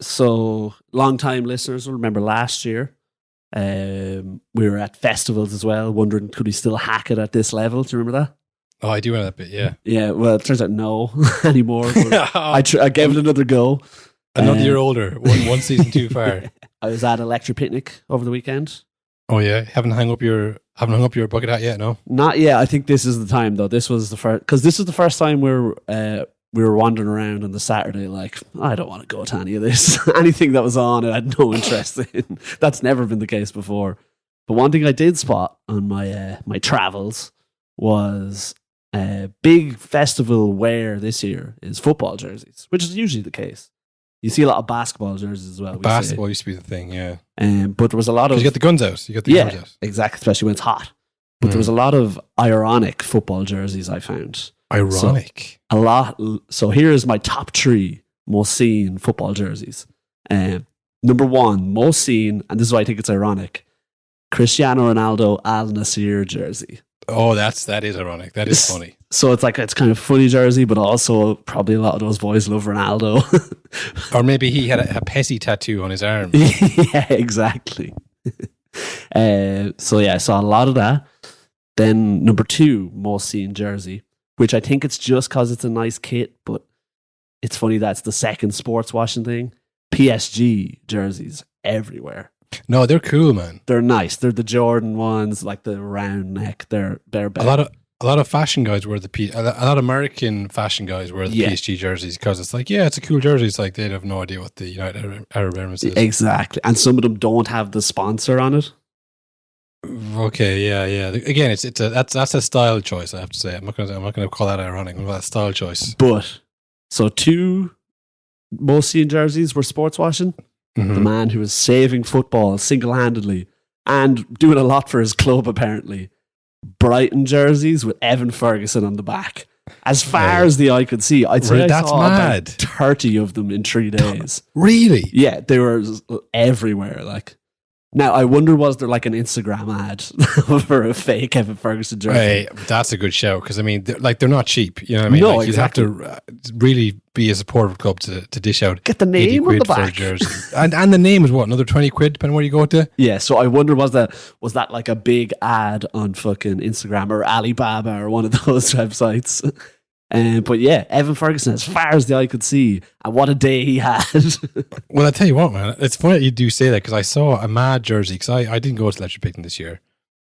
So long-time listeners will remember last year we were at festivals as well, wondering could we still hack it at this level. Do you remember that? Oh, I do remember that bit, yeah. Yeah, well, it turns out no anymore. But I gave it another go. Another year older, one season too far. I was at a lecture picnic over the weekend. Oh yeah, haven't hung up your bucket hat yet, no? Not yet. I think this is the time though. This was the first, because this was the first time we were wandering around on the Saturday. Like, I don't want to go to any of this. Anything that was on, I had no interest in. That's never been the case before. But one thing I did spot on my my travels was big festival wear this year is football jerseys, which is usually the case. You see a lot of basketball jerseys as well. Basketball used to be the thing, yeah. But there was a lot of... You get the guns out. Guns out. Exactly, especially when it's hot. But there was a lot of ironic football jerseys I found. Ironic? So, a lot. So here is my top 3 most seen football jerseys. Number 1, most seen, and this is why I think it's ironic, Cristiano Ronaldo Al Nassr jersey. Oh, that is ironic. That is funny. So it's kind of funny jersey, but also probably a lot of those boys love Ronaldo. Or maybe he had a Pessi tattoo on his arm. Yeah, exactly. So I saw a lot of that. Then number 2, most seen jersey, which I think it's just because it's a nice kit, but it's funny that's the second sports washing thing. PSG jerseys everywhere. No, they're cool, man. They're nice. They're the Jordan ones, like the round neck. They're better. A lot of fashion guys wear a lot of American fashion guys wear the PSG jerseys because it's like, yeah, it's a cool jersey. It's like they have no idea what the United Arab Emirates is. Exactly, and some of them don't have the sponsor on it. Okay, yeah. Again, that's a style choice. I have to say, I'm not gonna call that ironic. I'm gonna call that style choice. But so 2 most seen jerseys were sports washing. Mm-hmm. The man who was saving football single-handedly and doing a lot for his club, apparently. Brighton jerseys with Evan Ferguson on the back. As far as the eye could see, I'd say I saw about 30 of them in 3 days. Really? Yeah, they were everywhere. Like, now, I wonder, was there like an Instagram ad for a fake Evan Ferguson jersey? Hey, that's a good shout because I mean, they're not cheap. You know what I mean? No, like, exactly. You'd have to really be a supportive club to dish out. Get the name on the back. For a jersey. and the name is what, another 20 quid depending where you go to? Yeah, so I wonder, was that like a big ad on fucking Instagram or Alibaba or one of those websites? But yeah, Evan Ferguson, as far as the eye could see, and what a day he had. Well, I tell you what, man, it's funny that you do say that because I saw a mad jersey because I didn't go to lecture picnic this year.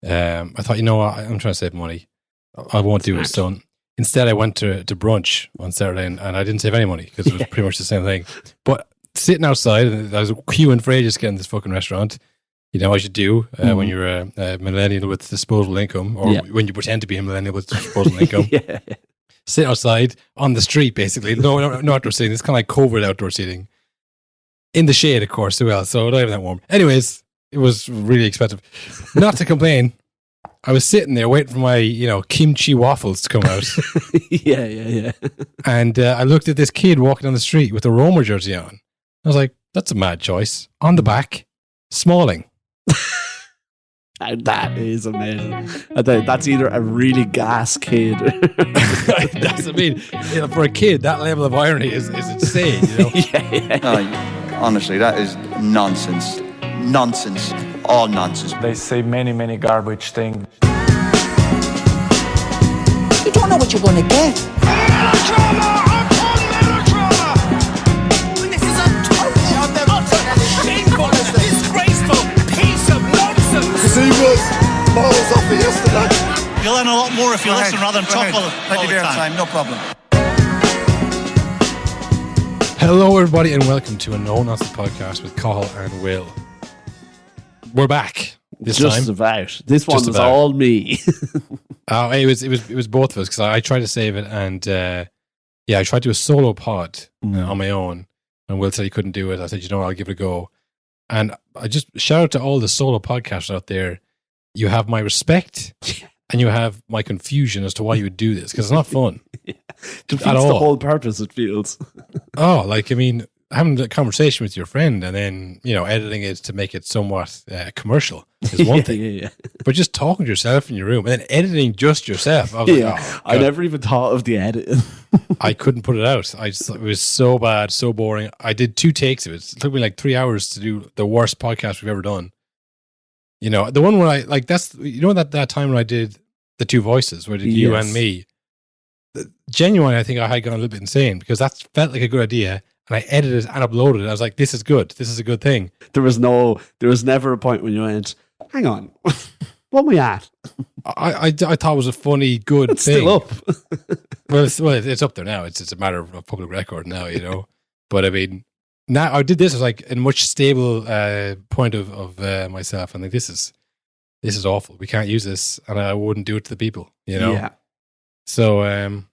I thought, you know what, I'm trying to save money. I won't do it. So instead, I went to brunch on Saturday and I didn't save any money because it was pretty much the same thing. But sitting outside, and I was queuing for ages to get in this fucking restaurant. You know, as you do when you're a millennial with disposable income, or when you pretend to be a millennial with disposable income. Yeah. Sit outside on the street, basically. No outdoor seating. It's kind of like covert outdoor seating. In the shade, of course, as well. So not even that warm. Anyways, it was really expensive. Not to complain. I was sitting there waiting for my, kimchi waffles to come out. Yeah. And I looked at this kid walking down the street with a Roma jersey on. I was like, that's a mad choice. On the back, Smalling. That is amazing. That's either a really gas kid. That's, I mean, for a kid, that level of irony is insane. Yeah. No, honestly, that is nonsense. Nonsense. All nonsense. They say many garbage things. You don't know what you're going to get. Melodrama upon melodrama. This is a total, utter, shameful, disgraceful piece of nonsense. Because he was miles off it yesterday. You'll learn a lot more if you listen rather than talk all the time. No problem. Hello, everybody, and welcome to a No Nonsense podcast with Cathal and Will. We're back this time. Just about. This one was all me. Oh, it was both of us because I tried to save it, and I tried to do a solo pod on my own, and Will said he couldn't do it. I said, you know what, I'll give it a go. And I just shout out to all the solo podcasters out there. You have my respect, and you have my confusion as to why you would do this because it's not fun. Defeats the whole purpose, it feels. Oh, like, I mean, having a conversation with your friend and then, editing it to make it somewhat commercial is one thing. Yeah. But just talking to yourself in your room and then editing just yourself. I was like, oh, I never even thought of the edit. I couldn't put it out. It was so bad, so boring. I did 2 takes of it. It took me like 3 hours to do the worst podcast we've ever done. The one where that time when I did the 2 voices, where I did you and me. Genuinely, I think I had gone a little bit insane because that felt like a good idea. And I edited it and uploaded it. I was like, this is good. This is a good thing. There was never a point when you went, hang on, what am we at? I thought it was a funny, good It's thing. still up. Well, it's up there now. It's a matter of public record now, But I mean, now I did this. I was like in a much stable point of myself. And like, this is awful. We can't use this. And I wouldn't do it to the people, Yeah. So,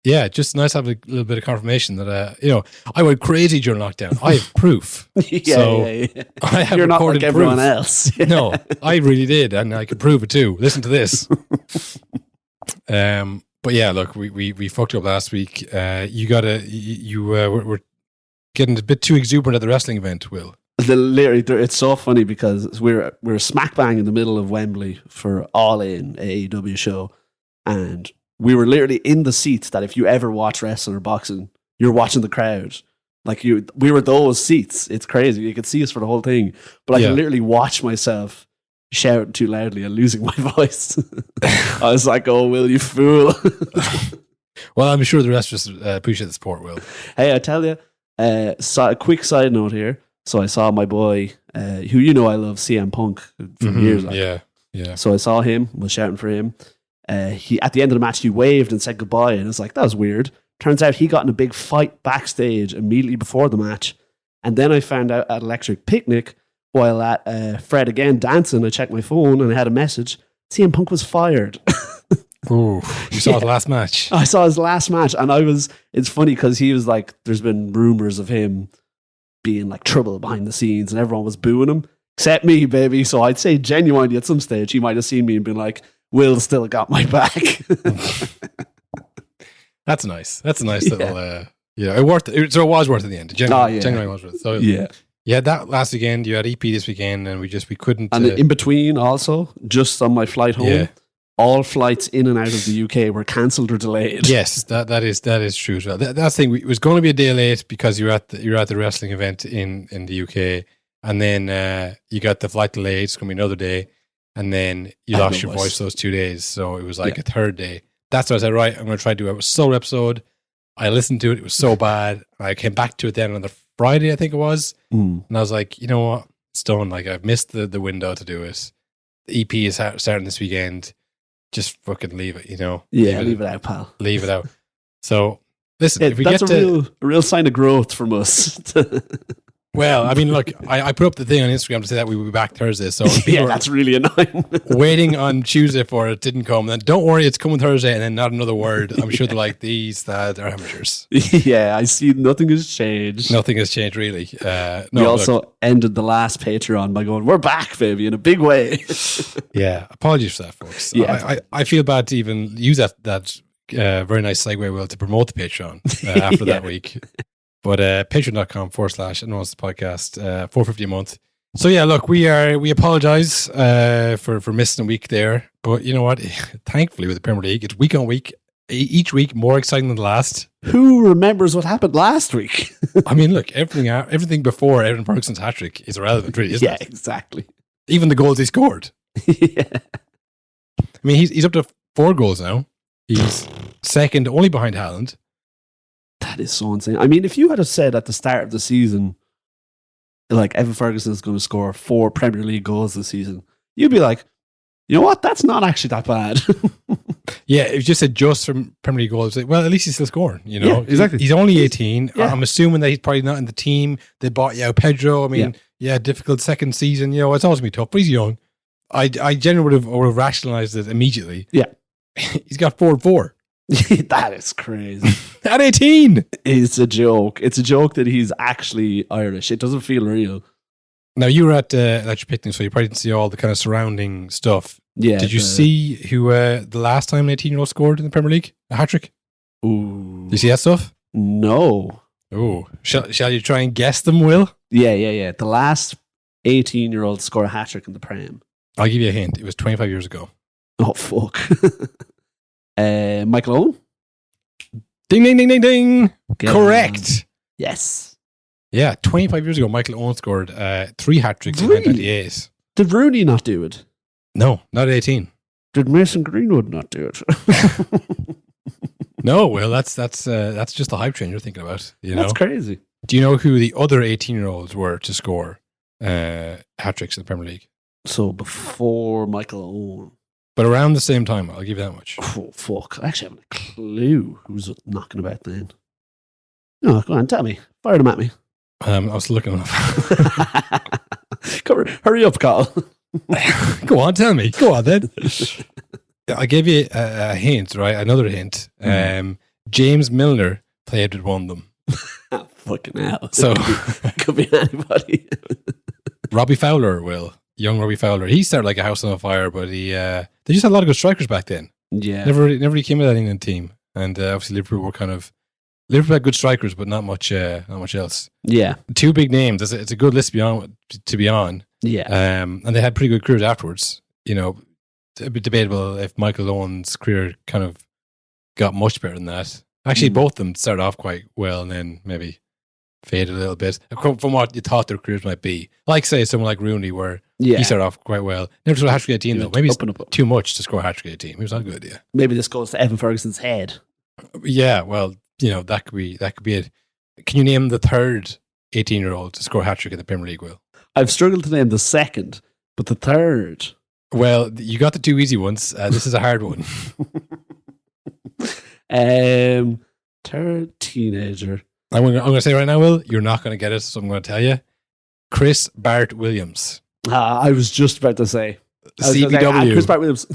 just nice to have a little bit of confirmation that, I went crazy during lockdown. I have proof. Yeah. I have You're not recorded like everyone proof. else. No, I really did. And I can prove it too. Listen to this. But yeah, look, we fucked up last week. You were getting a bit too exuberant at the wrestling event, Will. Literally, it's so funny because we're smack bang in the middle of Wembley for All In AEW show, and we were literally in the seats that if you ever watch wrestling or boxing, you're watching the crowd. Like we were those seats. It's crazy. You could see us for the whole thing, but I can literally watch myself shouting too loudly and losing my voice. I was like, "Oh, Will, you fool!" Well, I'm sure the rest of us appreciate the support, Will. Hey, I tell you, a quick side note here. So I saw my boy, who I love, CM Punk from years ago. Yeah. So I saw him, was shouting for him. He at the end of the match, he waved and said goodbye, and I was like, that was weird. Turns out he got in a big fight backstage immediately before the match. And then I found out at Electric Picnic, while at Fred again dancing, I checked my phone and I had a message. CM Punk was fired. Oh, you saw his last match. I saw his last match, and it's funny because he was like, there's been rumors of him being like trouble behind the scenes and everyone was booing him, except me, baby. So I'd say genuinely at some stage he might have seen me and been like, Will still got my back. That's nice. That's a nice little, it worked. So it was worth it in the end. Genuinely was worth it. So you had that last weekend, you had EP this weekend, and we couldn't. And in between also, just on my flight home, all flights in and out of the UK were cancelled or delayed. Yes, that is true as well. That's the thing. It was going to be a day late because you're at the wrestling event in the UK, and then you got the flight delayed. It's going to be another day, and then you lost your voice those 2 days. So it was like a third day. That's what I said. Right, I'm going to try to do a solo episode. I listened to it. It was so bad. I came back to it then on the Friday, I think it was, and I was like, you know what, it's done. Like I've missed the window to do it. The EP is starting this weekend. Just fucking leave it, Yeah, leave it out, pal. Leave it out. So, listen, if we that's get a real sign of growth from us. Well, I mean, look, I put up the thing on Instagram to say that we will be back Thursday. So that's really annoying. Waiting on Tuesday for it, didn't come. Then don't worry, it's coming Thursday, and then not another word. I'm sure they're like, these lads are amateurs. Yeah, I see nothing has changed. Nothing has changed, really. We also ended the last Patreon by going, we're back, baby, in a big way. Yeah, apologies for that, folks. Yeah. I feel bad to even use that very nice segue, Will, to promote the Patreon after that week. But patreon.com/Anonymous Podcast, $4.50 a month. So yeah, look, we apologize for missing a week there. But you know what? Thankfully, with the Premier League, it's week on week, each week more exciting than the last. Who remembers what happened last week? I mean, look, everything before Evan Ferguson's hat trick is irrelevant, really, isn't it? Yeah, exactly. Even the goals he scored. Yeah. I mean, he's up to 4 goals now. He's second only behind Haaland. That is so insane. I mean, if you had said at the start of the season, like Evan Ferguson is going to score 4 Premier League goals this season, you'd be like, you know what? That's not actually that bad. Yeah, if you just said just from Premier League goals, well, at least he's still scoring, Yeah, exactly. He's only 18. Yeah. I'm assuming that he's probably not in the team. They bought Pedro. I mean, difficult second season. It's always going to be tough, but he's young. I generally would have rationalized it immediately. Yeah. He's got 4 and 4. That is crazy. At 18. It's a joke. It's a joke that he's actually Irish. It doesn't feel real. Now, you were at your picnic, so you probably didn't see all the kind of surrounding stuff. Yeah. Did you see who the last time an 18-year-old scored in the Premier League? A hat-trick? Ooh. Did you see that stuff? No. Oh, shall you try and guess them, Will? Yeah. The last 18-year-old to score a hat-trick in the Prem. I'll give you a hint. It was 25 years ago. Oh, fuck. Michael Owen? Ding, ding, ding, ding, ding. Get Correct. Yes. Yeah, 25 years ago, Michael Owen scored 3 hat-tricks in Really? 1998. Did Rooney not do it? No, not at 18. Did Mason Greenwood not do it? No, Will, that's just the hype train you're thinking about. You know? That's crazy. Do you know who the other 18-year-olds were to score hat-tricks in the Premier League? So before Michael Owen. But around the same time, I'll give you that much. Oh, fuck. I actually haven't a clue who's knocking about then. No, go on, tell me. Fire them at me. I was looking up. Hurry up, Carl. Go on, tell me. Go on, then. I gave you a hint, right? Another hint. James Milner played with one of them. Fucking hell. So could be anybody. Robbie Fowler, Will. Young Robbie Fowler. He started like a house on fire, but they just had a lot of good strikers back then. Yeah. Never really came with that England team. And obviously Liverpool Liverpool had good strikers, but not much else. Yeah. 2 big names. It's a good list to be on. Yeah. And they had pretty good careers afterwards. You know, a bit debatable if Michael Owen's career kind of got much better than that. Actually, both of them started off quite well and then maybe faded a little bit from what you thought their careers might be. Like, say, someone like Rooney, where he started off quite well. Never scored a hat-trick at a team, though. Maybe it's too much to score a hat-trick at a team. It was not a good idea. Maybe this goes to Evan Ferguson's head. Yeah, well, you know, that could be it. Can you name the third 18-year-old to score a hat-trick in the Premier League, Will? I've struggled to name the second, but the third. Well, you got the 2 easy ones. This is a hard one. Third teenager. I'm going to say right now, Will, you're not going to get it, so I'm going to tell you. Chris Bart Williams. I was just about to say. CBW. Chris Bart Williams.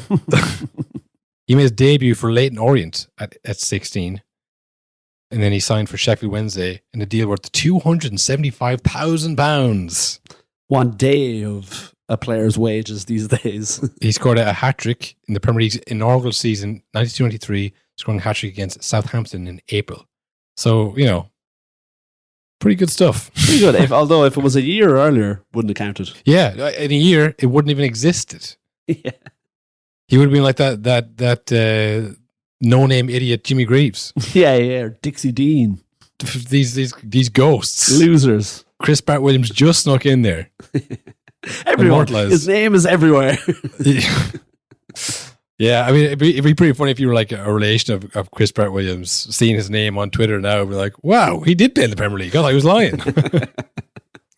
He made his debut for Leyton Orient at 16. And then he signed for Sheffield Wednesday in a deal worth £275,000. One day of a player's wages these days. He scored a hat-trick in the Premier League's inaugural season, 92-93, scoring a hat-trick against Southampton in April. So, you know, pretty good stuff. Pretty good. Although if it was a year earlier, wouldn't have counted. Yeah, in a year, it wouldn't even existed. Yeah. He would have been like that no-name idiot Jimmy Greaves. Yeah, or Dixie Dean. These ghosts. Losers. Chris Bart Williams just snuck in there. Everyone. His name is everywhere. Yeah, I mean, it'd be pretty funny if you were like a relation of Chris Bart Williams, seeing his name on Twitter now, and be like, wow, he did play in the Premier League. I thought he was lying.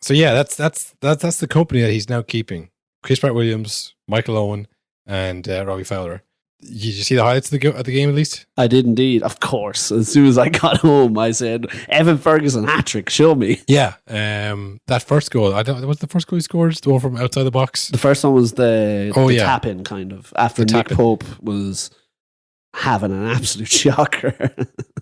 So yeah, that's the company that he's now keeping. Chris Bart Williams, Michael Owen, and Robbie Fowler. Did you see the highlights of the game at least? I did indeed, of course. As soon as I got home, I said, Evan Ferguson hat-trick, show me. Yeah, that first goal, what's the first goal he scored? The one from outside the box? The first one was the tap-in, kind of, after Nick Pope was having an absolute shocker.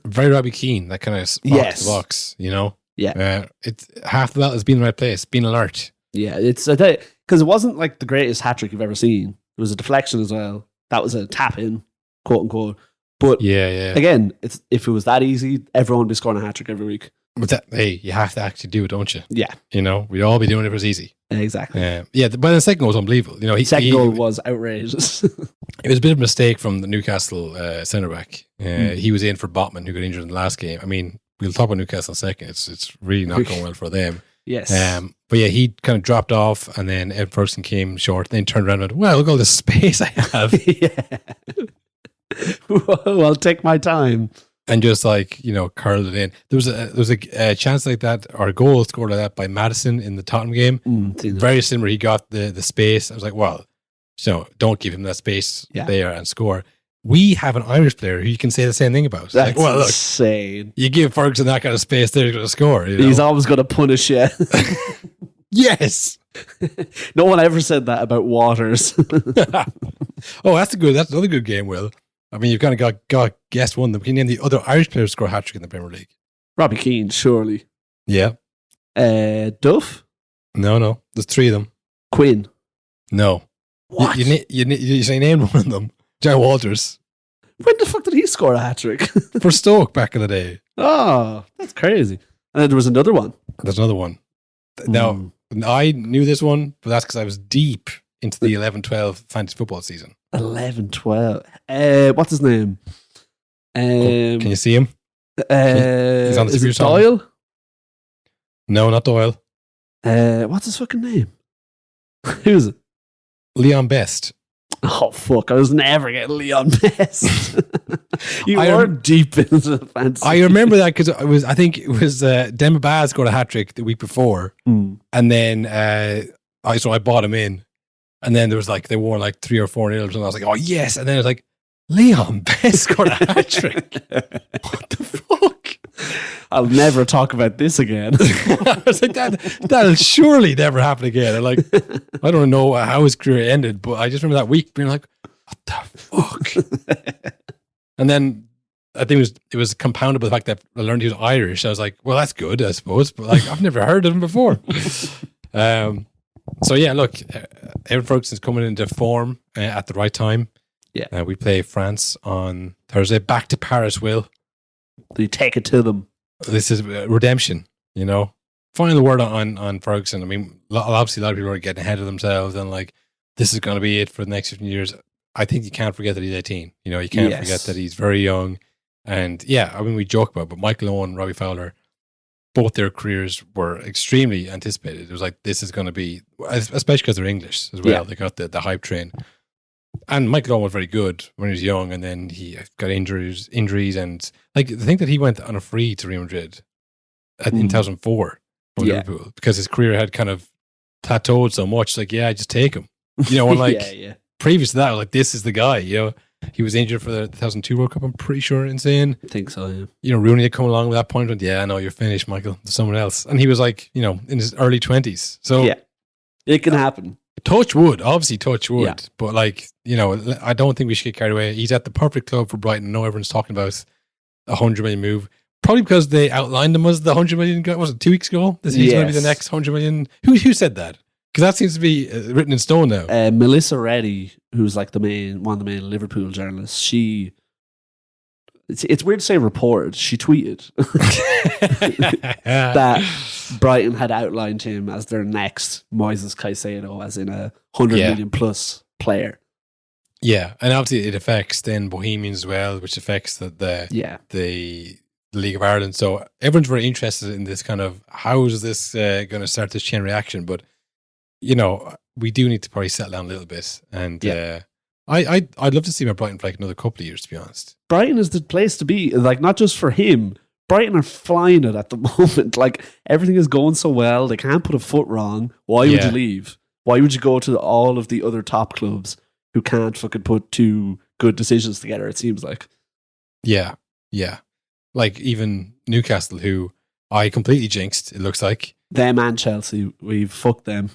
Very Robbie Keane, that kind of box to box, you know? Yeah. It's half the battle is being in the right place, being alert. Yeah, because it wasn't like the greatest hat-trick you've ever seen. It was a deflection as well. That was a tap-in, quote-unquote. But again, if it was that easy, everyone would be scoring a hat-trick every week. But you have to actually do it, don't you? Yeah. You know, we'd all be doing it if it was easy. Exactly. But the second goal was unbelievable. You know, second goal was outrageous. It was a bit of a mistake from the Newcastle centre-back. He was in for Botman, who got injured in the last game. I mean, we'll talk about Newcastle in a second. It's really not going well for them. Yes. But yeah, he kind of dropped off, and then Evan Ferguson came short, and then turned around and went, well, look at all this space I have. Yeah. Well, I'll take my time. And just curled it in. There was a chance like that, or a goal scored like that by Maddison in the Tottenham game. Very similar. He got the space. I was like, well, don't give him that space there and score. We have an Irish player who you can say the same thing about. That's insane. You give Ferguson that kind of space, they're going to score. You know? He's always going to punish you. Yes. No one ever said that about Waters. Oh, that's another good game, Will. I mean, you've kind of got guessed one of them. Can you name the other Irish players to score a hat-trick in the Premier League? Robbie Keane, surely. Yeah. Duff? No. There's 3 of them. Quinn? No. What? You say named one of them. Jack Walters. When the fuck did he score a hat-trick? For Stoke back in the day. Oh, that's crazy. And then there was another one. There's another one. Now, I knew this one, but that's because I was deep into the 11-12 fantasy football season. 11-12. What's his name? Can you see him? He's on the is it screen. Doyle? No, not Doyle. What's his fucking name? Who's it? Leon Best. Oh, fuck. I was never getting Leon Best. You I are deep into fantasy. I remember that because I think it was Demba Ba scored a hat trick the week before, and then I bought him in, and then there was like they won like 3 or 4 nils, and I was like, oh yes, and then it was like Leon Best scored a hat trick. What the fuck? I'll never talk about this again. I was like, that'll surely never happen again. And like, I don't know how his career ended, but I just remember that week being like, what the fuck? And then I think it was compounded by the fact that I learned he was Irish. I was like, well, that's good, I suppose, but like I've never heard of him before. So yeah, look, Evan Ferguson's coming into form at the right time. Yeah, we play France on Thursday. Back to Paris, Will. You take it to them. This is redemption, you know. Final word on Ferguson. I mean, obviously a lot of people are getting ahead of themselves and like, this is going to be it for the next 15 years. I think you can't forget that he's 18. You know, you can't forget that he's very young. And yeah, I mean, we joke about it, but Michael Owen, Robbie Fowler, both their careers were extremely anticipated. It was like, this is going to be, especially because they're English as well. Yeah. They got the hype train. And Michael Owen was very good when he was young, and then he got injuries, and like the thing that he went on a free to Real Madrid in 2004 from Liverpool because his career had kind of plateaued so much. Like, yeah, just take him. You know, and like previous to that, I was like, this is the guy. You know, he was injured for the 2002 World Cup. I'm pretty sure insane. I think so. Yeah. You know, Rooney had come along with that point. Went, yeah, I know you're finished, Michael. There's someone else, and he was like, you know, in his early 20s. So yeah, it can happen. Touch wood, obviously touch wood, but like, you know, I don't think we should get carried away. He's at the perfect club for Brighton. I know everyone's talking about a 100 million move, probably because they outlined him as the 100 million guy. Was it 2 weeks ago? This is going to be the next 100 million. Who said that? Because that seems to be written in stone now. Melissa Reddy, who's like one of the main Liverpool journalists, it's weird to say reported. She tweeted that Brighton had outlined him as their next Moises Caicedo, as in a 100 million plus player. Yeah, and obviously it affects then Bohemians as well, which affects the League of Ireland. So everyone's very interested in this kind of, how is this going to start this chain reaction? But, you know, we do need to probably settle down a little bit. And I'd love to see my Brighton for like another couple of years, to be honest. Brighton is the place to be, like, not just for him. Brighton are flying it at the moment. Like, everything is going so well. They can't put a foot wrong. Why would you leave? Why would you go to all of the other top clubs who can't fucking put 2 good decisions together, it seems like? Yeah. Like, even Newcastle, who I completely jinxed, it looks like. Them and Chelsea, we've fucked them.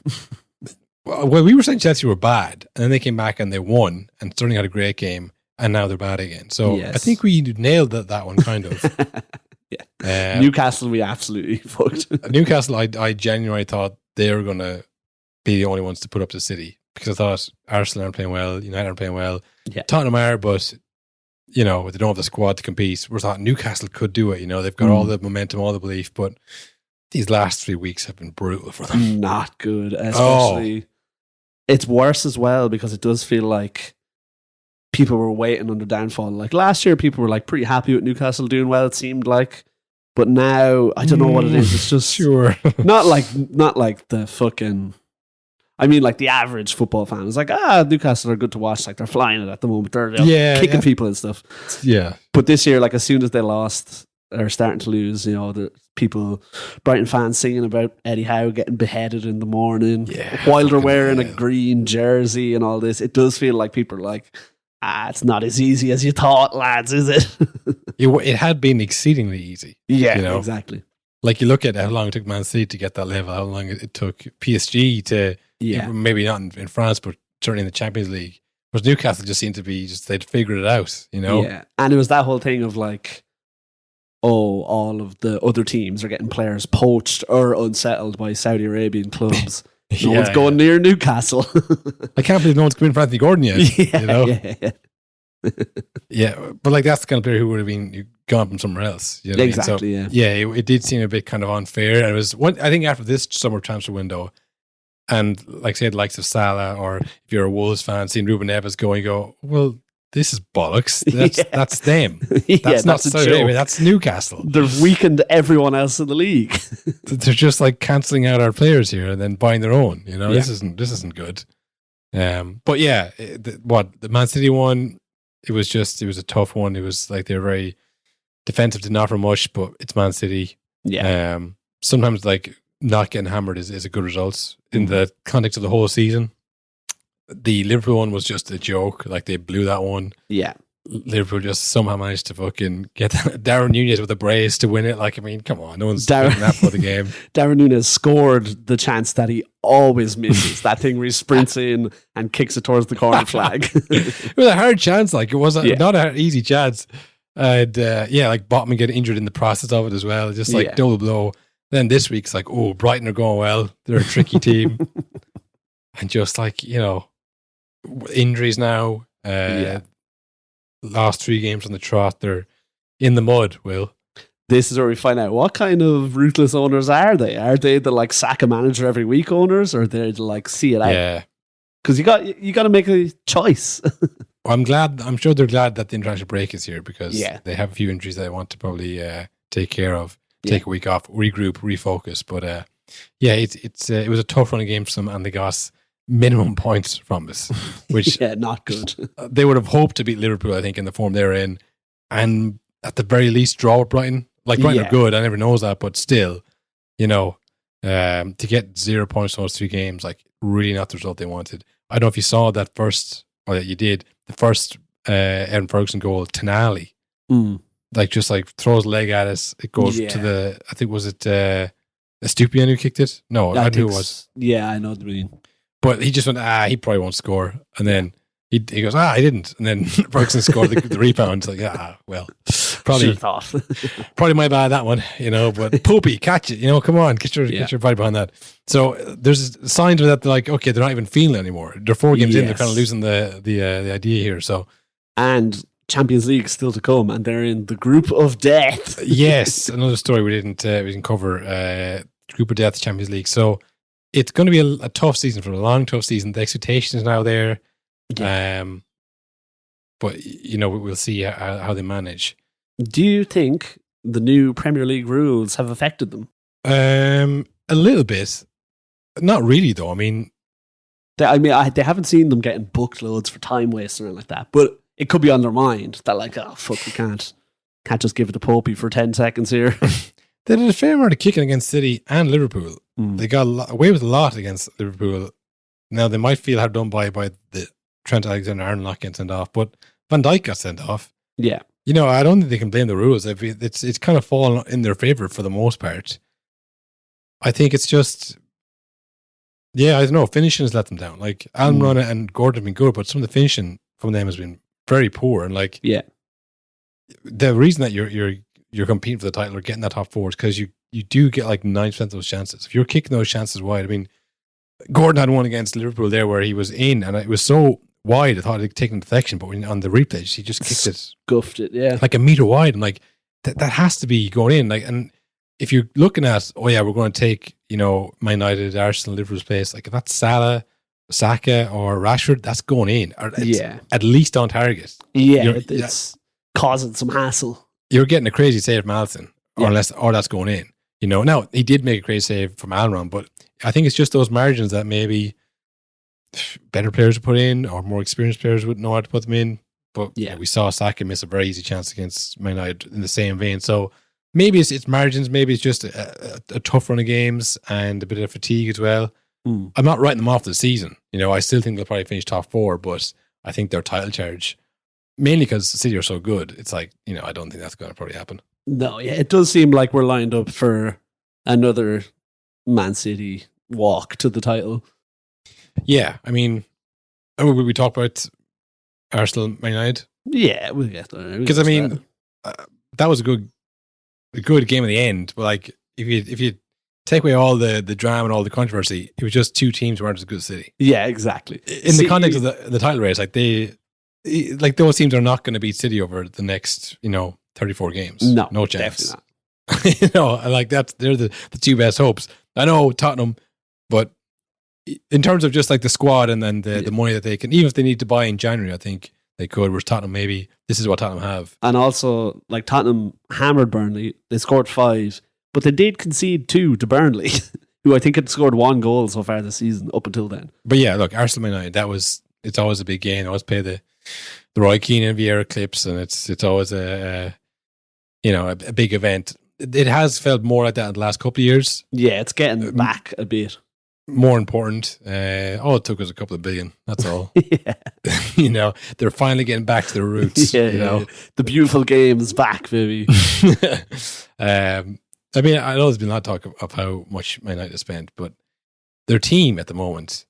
Well, we were saying Chelsea were bad, and then they came back and they won, and Sterling had a great game, and now they're bad again. So I think we nailed that one, kind of. Newcastle, we absolutely fucked. Newcastle, I genuinely thought they were going to be the only ones to put up the City, because I thought Arsenal aren't playing well, United aren't playing well, Tottenham are, but, you know, they don't have the squad to compete. We thought Newcastle could do it, you know, they've got all the momentum, all the belief, but these last 3 weeks have been brutal for them. Not good, especially. It's worse as well because it does feel like people were waiting on the downfall. Like last year, people were like pretty happy with Newcastle doing well, it seemed like. But now, I don't know what it is. It's just not like the fucking. I mean, like the average football fan is like, Newcastle are good to watch. Like they're flying it at the moment. They're kicking people and stuff. Yeah. But this year, like as soon as they lost, are starting to lose, you know, the people, Brighton fans singing about Eddie Howe getting beheaded in the morning while they're wearing a green jersey and all this. It does feel like people are like, it's not as easy as you thought, lads, is it? It had been exceedingly easy. Yeah, you know? Exactly. Like you look at how long it took Man City to get that level, how long it took PSG to, maybe not in France, but certainly in the Champions League. Whereas Newcastle just seemed to be, they'd figured it out, you know? Yeah, and it was that whole thing of like, all of the other teams are getting players poached or unsettled by Saudi Arabian clubs. No one's going near Newcastle. I can't believe no one's coming for Anthony Gordon yet. You know? Yeah, but like that's the kind of player who would have been gone from somewhere else. You know what I mean? Exactly, So, it did seem a bit kind of unfair. And it was I think after this summer transfer window, and like say the likes of Salah, or if you're a Wolves fan, seeing Ruben Neves go, you go, well, this is bollocks. That's them. That's not a Saudi joke. Arabia. That's Newcastle. They've weakened everyone else in the league. They're just like cancelling out our players here and then buying their own. You know, this isn't good. But yeah, the Man City one, it was a tough one. It was like they're very defensive, didn't offer much, but it's Man City. Yeah. Sometimes like not getting hammered is a good result in the context of the whole season. The Liverpool one was just a joke. Like they blew that one. Yeah. Liverpool just somehow managed to fucking get Darren Nunez with a brace to win it. Like, I mean, come on, no one's doing that for the game. Darren Nunez scored the chance that he always misses. That thing where he sprints in and kicks it towards the corner flag. It was a hard chance. Like it was not an easy chance. And like Botman getting injured in the process of it as well. Just like double blow. Then this week's like, oh, Brighton are going well. They're a tricky team. And just like, injuries now. Last 3 games on the trot, they're in the mud, Will. This is where we find out what kind of ruthless owners are they? Are they the like sack a manager every week owners, or they're the like see it out? Yeah. Because you got to make a choice. I'm sure they're glad that the international break is here because they have a few injuries that they want to probably take care of, take a week off, regroup, refocus. But it was a tough run of games for them, and they got minimum points from us, which not good. They would have hoped to beat Liverpool, I think, in the form they're in, and at the very least draw with Brighton. Like Brighton are good, I never knows that, but still, to get 0 points from those 3 games, like really not the result they wanted. I don't know if you saw that first, or that you did, the first Evan Ferguson goal, Tonali, like just like throws a leg at us. It goes to the, I think was it Estupiñán who kicked it? No, I knew it was. Yeah, I know what you mean. But he just went, he probably won't score. And then he goes, he didn't. And then Ferguson scored the rebound. It's like, well, probably probably my bad, that one, but Poopy, catch it, come on, get your body behind that. So there's signs of that, they're like, okay, they're not even feeling it anymore. They're 4 games in, they're kind of losing the idea here. So, and Champions League still to come, and they're in the group of death. Yes, another story we didn't cover, group of death, Champions League. So, it's going to be a tough season, for a long, tough season. The expectation is now there. Yeah. But, we'll see how they manage. Do you think the new Premier League rules have affected them? A little bit. Not really, though. I mean, they haven't seen them getting booked loads for time waste or anything like that. But it could be on their mind that, like, oh, fuck, we can't just give it to Popey for 10 seconds here. They did a fair amount of kicking against City and Liverpool. They got away with a lot against Liverpool. Now, they might feel hard done by the Trent Alexander-Arnold not getting sent off, but Van Dijk got sent off. Yeah. I don't think they can blame the rules. It's kind of fallen in their favour for the most part. I think it's just, I don't know, finishing has let them down. Like, Almiron and Gordon have been good, but some of the finishing from them has been very poor. And like, the reason that you're competing for the title or getting that top 4 is because you do get like 9% of those chances. If you're kicking those chances wide, I mean, Gordon had one against Liverpool there where he was in and it was so wide, I thought he'd taken a deflection, but on the replays, he just kicked it. Scuffed it, like a metre wide. And like, that has to be going in. Like, and if you're looking at, we're going to take, Man United, Arsenal, Liverpool's place, like if that's Salah, Saka, or Rashford, that's going in. Or at least on target. Yeah, it's causing some hassle. You're getting a crazy save from Alisson, or that's going in. Now he did make a crazy save from Almiron, but I think it's just those margins that maybe better players would put in, or more experienced players would know how to put them in. But we saw Saka miss a very easy chance against Man United in the same vein. So maybe it's margins, maybe it's just a tough run of games and a bit of fatigue as well. I'm not writing them off the season. I still think they'll probably finish top 4, but I think their title charge, mainly because City are so good, it's like, I don't think that's going to probably happen. No, it does seem like we're lined up for another Man City walk to the title. Yeah, I mean, we talk about Arsenal, Man United? Yeah, we'll get there. Because, I mean, that was a good game in the end, but like, if you take away all the drama and all the controversy, it was just 2 teams who weren't as good as City. Yeah, exactly. In the context of the title race, like like those teams are not going to beat City over the next 34 games. No chance. Definitely not. Like they're the two best hopes. I know Tottenham, but in terms of just like the squad and then the money that they can, even if they need to buy in January, I think they could. Whereas Tottenham, maybe this is what Tottenham have. And also, like Tottenham hammered Burnley. They scored 5, but they did concede 2 to Burnley, who I think had scored 1 goal so far this season up until then. But yeah, look, Arsenal United, it's always a big game. I always play the Roy Keane and Vieira clips, and it's always a big event. It has felt more like that in the last couple of years. Yeah, it's getting back a bit. More important. All it took was a couple of billion. That's all. Yeah. They're finally getting back to their roots. Yeah. The beautiful game is back, baby. I mean, I know there's been a lot of talk of how much Man United spent, but their team at the moment,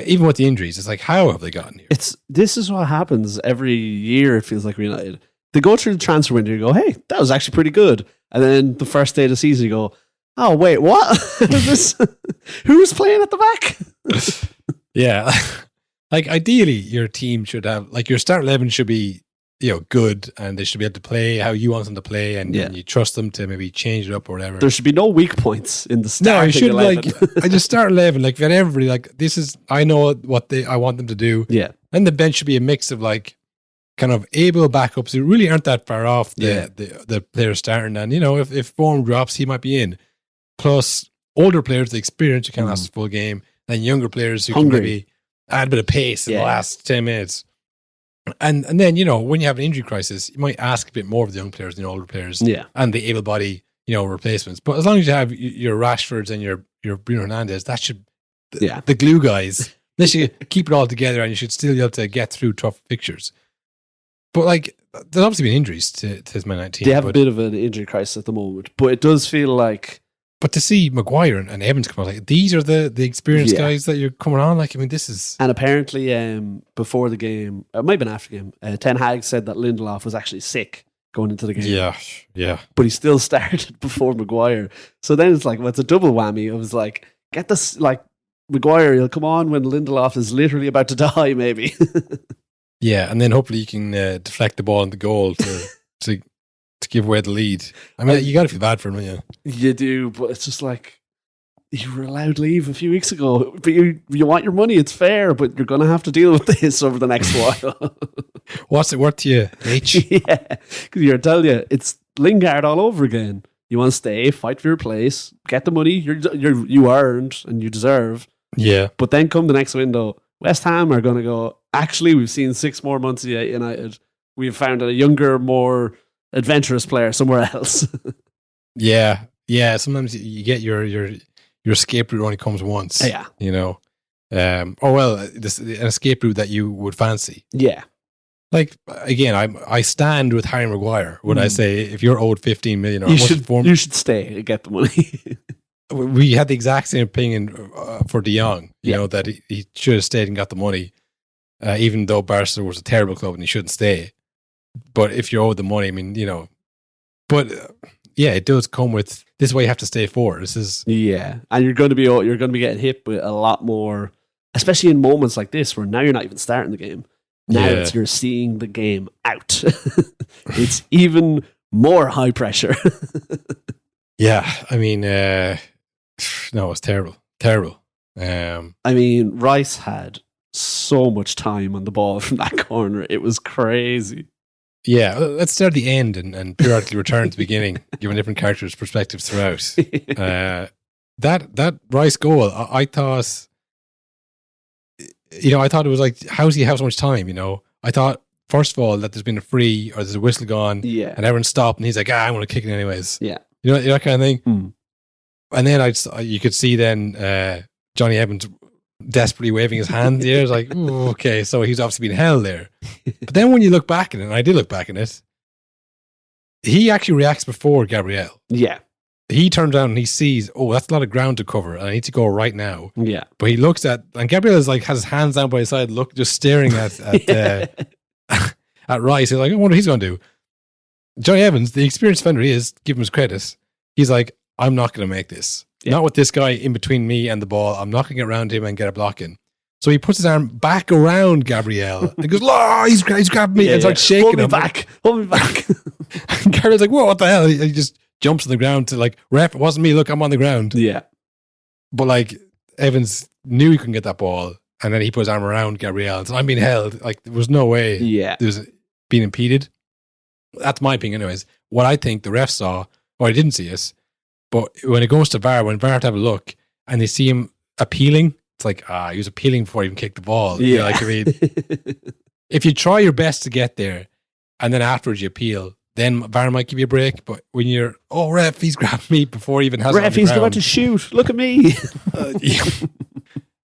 even with the injuries, it's like, how have they gotten here? This is what happens every year, it feels like with United. They go through the transfer window and you go, hey, that was actually pretty good. And then the first day of the season you go, oh, wait, what? Who's playing at the back? Yeah. Like, ideally, your team should have, like, your start 11 should be, good, and they should be able to play how you want them to play, and you trust them to maybe change it up or whatever. There should be no weak points in the start. No, you should, 11. I just start 11, like, if everybody, like, I know what I want them to do. Yeah. And the bench should be a mix of, like, kind of able backups who really aren't that far off the players starting. And, if form drops, he might be in. Plus, older players, the experience, you can't last a full game. And younger players who can maybe add a bit of pace in the last 10 minutes. And then, when you have an injury crisis, you might ask a bit more of the young players than the older players. Yeah. And the able-bodied, replacements. But as long as you have your Rashfords and your Bruno Hernandez, that should, the glue guys, they should keep it all together, and you should still be able to get through tough fixtures. But, like, there's obviously been injuries to this Man United team. They have a bit of an injury crisis at the moment, but it does feel like... But to see Maguire and Evans come on, like, these are the experienced guys that you're coming on. Like, I mean, this is... And apparently, before the game, it might have been after the game, Ten Hag said that Lindelof was actually sick going into the game. Yeah. But he still started before Maguire. So then it's like, well, it's a double whammy. It was like, get this, like, Maguire, he'll come on when Lindelof is literally about to die, maybe. Yeah, and then hopefully you can deflect the ball into goal to give away the lead. I mean, you got to feel bad for him, yeah. You do, but it's just like, you were allowed leave a few weeks ago, but you want your money, it's fair, but you're going to have to deal with this over the next while. What's it worth to you, H? Yeah, because you're telling you, it's Lingard all over again. You want to stay, fight for your place, get the money you earned and you deserve. Yeah. But then come the next window, West Ham are going to go, actually, we've seen 6 more months of United. We've found a younger, more adventurous player somewhere else. Yeah. Sometimes you get your escape route only comes once. Yeah. An escape route that you would fancy. Yeah. Like, again, I stand with Harry Maguire when I say, if you're owed 15 million or you should stay and get the money. We had the exact same opinion for De Jong, that he should have stayed and got the money, even though Barca was a terrible club and he shouldn't stay. But if you're owed the money, I mean, it does come with, this is what you have to stay for. This is... Yeah, and you're going to be getting hit with a lot more, especially in moments like this where now you're not even starting the game. Now you're seeing the game out. It's even more high pressure. Yeah, I mean, no, it's terrible. Terrible. I mean, Rice had so much time on the ball from that corner. It was crazy. Yeah, let's start at the end and periodically return to the beginning, giving different characters perspectives throughout. That Rice goal, I thought, I thought it was like, how does he have so much time, I thought, first of all, that there's been a free or there's a whistle gone, and everyone stopped, and he's like, I'm going to kick it anyways. Yeah. That kind of thing. Mm. And then you could see then Johnny Evans desperately waving his hand. Yeah, it's like, ooh, okay, so he's obviously been held there. But then when you look back at it, and I did look back at it, he actually reacts before Gabriel. Yeah. He turns around and he sees, that's a lot of ground to cover, and I need to go right now. Yeah. But he looks at, and Gabriel is like, has his hands down by his side, just staring at at Rice. He's like, I wonder what he's going to do. Johnny Evans, the experienced defender he is, give him his credit. He's like, I'm not going to make this. Yeah. Not with this guy in between me and the ball. I'm not going to get around him and get a block in. So he puts his arm back around Gabriel and goes, "Oh, he's grabbed me," and starts shaking Hold me him. back. Hold me back. And Gabriel's like, "Whoa, what the hell?" He just jumps on the ground to like, "Ref, it wasn't me. Look, I'm on the ground." Yeah. But like Evans knew he couldn't get that ball, and then he put his arm around Gabriel and said, "I'm being held." Like there was no way. Yeah. There was being impeded. That's my opinion, anyways. What I think the ref saw, or I didn't see it, but when it goes to VAR, when VAR have to have a look and they see him appealing, it's like, he was appealing before he even kicked the ball. Yeah. You know, like, I mean, if you try your best to get there and then afterwards you appeal, then VAR might give you a break. But when you're, ref, he's grabbed me before he even has it on Ref, the he's ground. about to shoot. Look at me.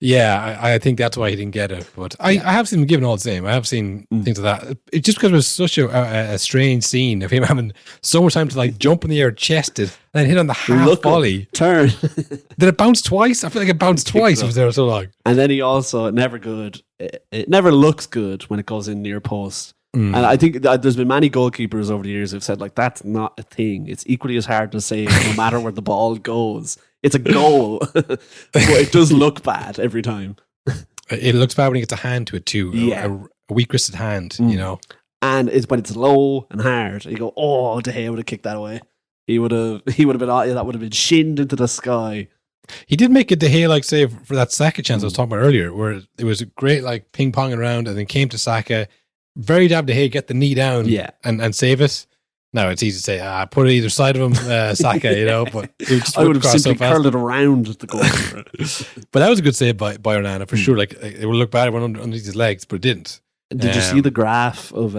Yeah, I think that's why he didn't get it. But I have seen him given all the same. I have seen things like that. It's just because it was such a strange scene of him having so much time to like jump in the air, chested, and then hit on the half volley. Turn. Did it bounce twice? I feel like it bounced twice. It was there so long. And then he also, never good. It never looks good when it goes in near post. And I think that there's been many goalkeepers over the years who've said, like, that's not a thing. It's equally as hard to save no matter where the ball goes. It's a goal. But it does look bad every time. It looks bad when he gets a hand to it too. Yeah. A weak-wristed hand, you know. And it's when it's low and hard. You go, oh, De Gea would have kicked that away. He would have been, that would have been shinned into the sky. He did make a De Gea like save for that Saka chance I was talking about earlier, where it was a great like ping-ponging around and then came to Saka. Very damn De Gea get the knee down and save it. Now it's easy to say, put it either side of him, Saka, you know, but it just I would have simply so curled it around the goal. But that was a good save by Onana for sure. Like it would look bad if it went underneath his legs, but it didn't. Did you see the graph of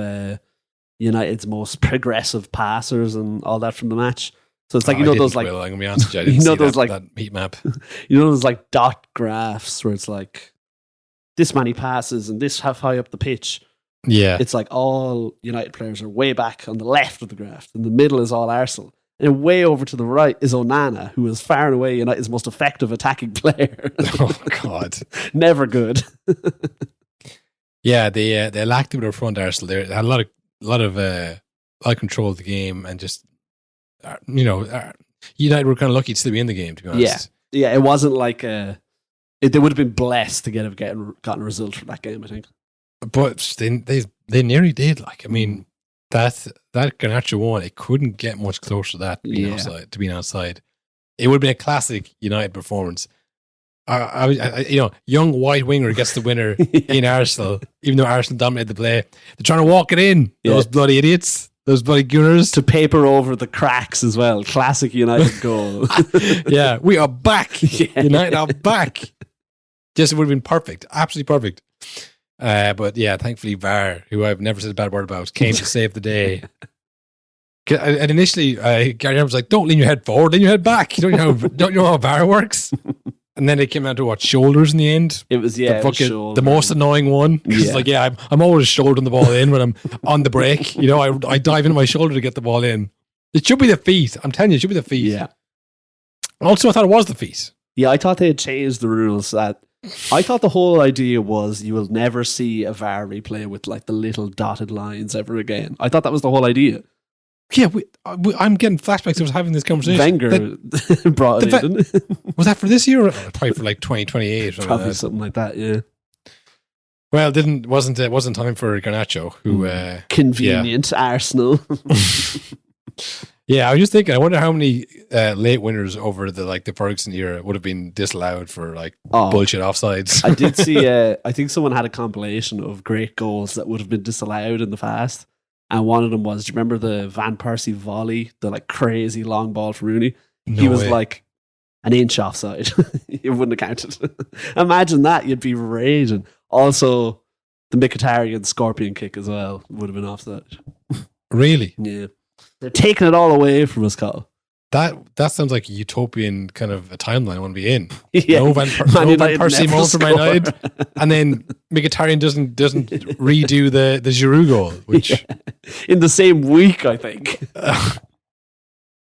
United's most progressive passers and all that from the match? So it's like, you know, those like, I'm gonna be honest with you, I didn't see those like that heat map. You know, those like dot graphs where it's like this many passes and this half high up the pitch. Yeah. It's like all United players are way back on the left of the graph. In the middle is all Arsenal. And way over to the right is Onana, who is far and away United's most effective attacking player. Oh, God. Never good. Yeah, they lacked a bit of front Arsenal. They had a lot of control of the game and just, United were kind of lucky to still be in the game, to be honest. Yeah, it wasn't like they would have been blessed to gotten a result from that game, I think. But they nearly did. Like, I mean, that Garnacho one, it couldn't get much closer to that being outside. It would have been a classic United performance. Young white winger gets the winner in Arsenal, even though Arsenal dominated the play. They're trying to walk it in. Those bloody idiots. Those bloody Gunners. To paper over the cracks as well. Classic United goal. Yeah, we are back. United are back. Just, it would have been perfect. Absolutely perfect. But yeah, thankfully VAR, who I've never said a bad word about, came to save the day. And initially, Gary was like, "Don't lean your head forward, lean your head back. You don't know how VAR works." And then they came down to shoulders in the end. It was the most annoying one. It's like, I'm always shouldering the ball in when I'm on the break. You know, I dive into my shoulder to get the ball in. It should be the feet. I'm telling you, it should be the feet. Yeah. Also, I thought it was the feet. Yeah, I thought they had changed the rules. I thought the whole idea was you will never see a VAR replay with like the little dotted lines ever again. I thought that was the whole idea. Yeah, I'm getting flashbacks of having this conversation. Wenger brought it in, didn't it? Was that for this year? Or probably for like 2028. Probably something like that, yeah. Well, it wasn't time for Garnacho, who convenient Arsenal. Yeah, I was just thinking, I wonder how many late winners over the Ferguson era would have been disallowed for bullshit offsides. I did see, I think someone had a compilation of great goals that would have been disallowed in the past. And one of them was, do you remember the Van Persie volley, the like crazy long ball for Rooney? He was like an inch offside. It wouldn't have counted. Imagine that, you'd be raging. Also, the Mkhitaryan scorpion kick as well would have been offside. Really? Yeah. They're taking it all away from us, Carl. That sounds like a utopian kind of a timeline I want to be in. Yeah. No Van Persie moment for Man United, and then Mkhitaryan doesn't redo the Giroud goal, which in the same week, I think.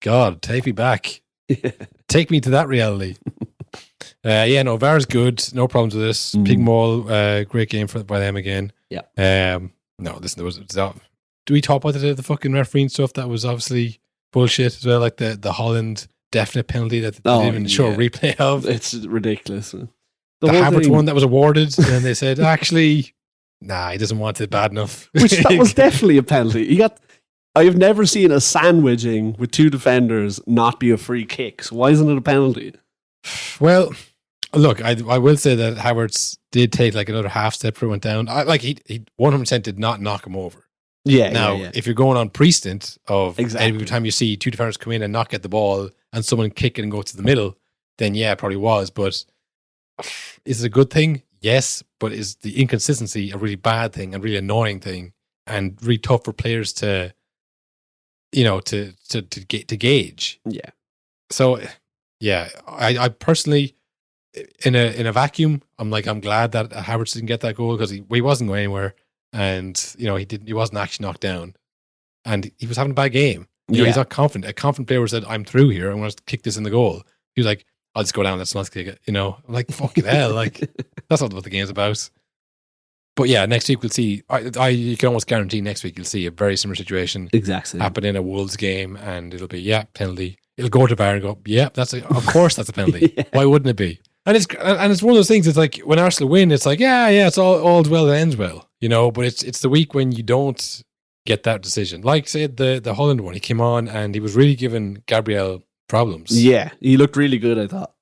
God, take me back. Take me to that reality. VAR's good. No problems with this. Pig Mall, great game by them again. Yeah. No, listen, do we talk about the fucking refereeing stuff? That was obviously bullshit as well, like the Haaland definite penalty that they didn't even show a replay of. It's ridiculous. the whole Havertz thing. one that was awarded, and then they said, actually, nah, he doesn't want it bad enough. Which that was definitely a penalty. I have never seen a sandwiching with two defenders not be a free kick. So why isn't it a penalty? Well, look, I will say that Havertz did take like another half step before he went down. He 100% did not knock him over. Yeah. Now, yeah. if you're going on precedent of Exactly. every time you see two defenders come in and not get the ball and someone kick it and go to the middle, then yeah, it probably was. But is it a good thing? Yes. But is the inconsistency a really bad thing and really annoying thing and really tough for players to gauge? Yeah. So, yeah, I personally, in a vacuum, I'm glad that Havertz didn't get that goal because he wasn't going anywhere, and he wasn't actually knocked down, and he was having a bad game. He's not confident. A confident player said, "I'm through here. I'm going to kick this in the goal." He was like, "I'll just go down. Let's not kick it." I'm like, "Fucking hell!" Like that's not what the game's about. But yeah, next week we'll see. You can almost guarantee next week you'll see a very similar situation Exactly. happen in a Wolves game, and it'll be penalty. It'll go to VAR and go, of course that's a penalty. Yeah. Why wouldn't it be? And it's one of those things. It's like when Arsenal win, it's like it's all's well that ends well, But it's the week when you don't get that decision. Like say the Holland one, he came on and he was really giving Gabriel problems. Yeah, he looked really good, I thought.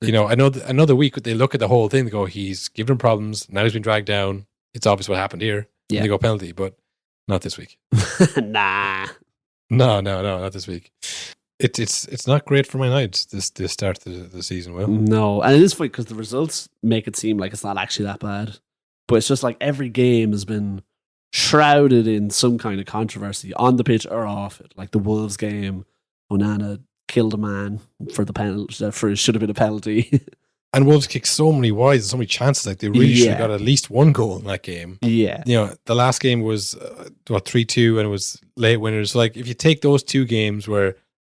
Another week they look at the whole thing. They go, he's given him problems. Now he's been dragged down. It's obvious what happened here. Yeah. And they go penalty, but not this week. Nah. No, not this week. It's not great for Man United this start of the season, Will. No, and it is funny because the results make it seem like it's not actually that bad. But it's just like every game has been shrouded in some kind of controversy on the pitch or off it. Like the Wolves game, Onana killed a man for the penalty, for it should have been a penalty. And Wolves kicked so many wides and so many chances. Like they really should have got at least one goal in that game. Yeah. The last game was 3-2 and it was late winners. So like if you take those two games where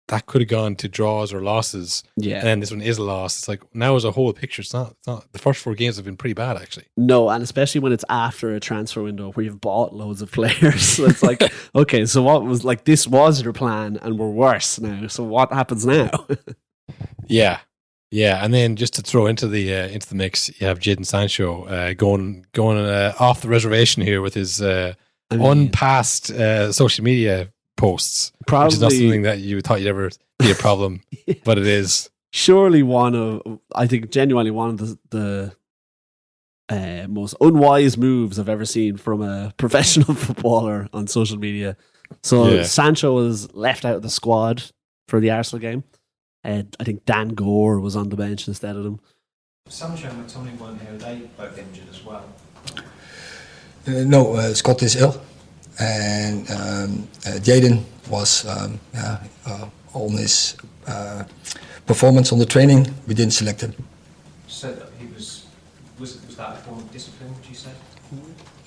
that could have gone to draws or losses, and then this one is a loss, it's like now as a whole picture, it's not the first four games have been pretty bad actually. No, and especially when it's after a transfer window where you've bought loads of players. So it's like, okay, so what was like this was your plan and we're worse now. So what happens now? Yeah, and then just to throw into the mix, you have Jadon Sancho going off the reservation here with his unpassed social media posts, probably, which is not something that you thought you'd ever be a problem, but it is. Surely genuinely one of the most unwise moves I've ever seen from a professional footballer on social media. So Sancho was left out of the squad for the Arsenal game. I think Dan Gore was on the bench instead of him. Sancho and McTominay weren't here, they both injured as well. No, Scott is ill, and Jadon was on his performance on the training. We didn't select him. So that he was that a form of discipline, would you say?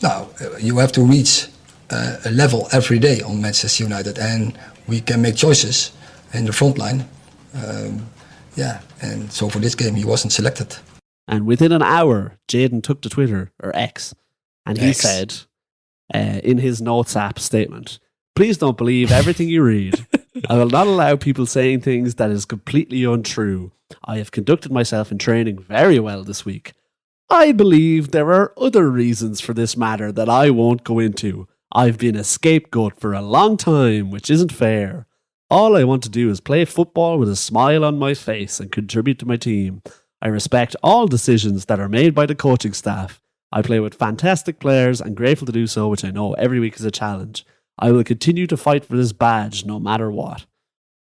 No, you have to reach a level every day on Manchester United, and we can make choices in the front line. And so for this game he wasn't selected. And within an hour, Jadon took to Twitter, or X, and he said in his Notes app statement, "Please don't believe everything you read. I will not allow people saying things that is completely untrue. I have conducted myself in training very well this week. I believe there are other reasons for this matter that I won't go into. I've been a scapegoat for a long time, which isn't fair. All I want to do is play football with a smile on my face and contribute to my team. I respect all decisions that are made by the coaching staff. I play with fantastic players and grateful to do so, which I know every week is a challenge. I will continue to fight for this badge no matter what."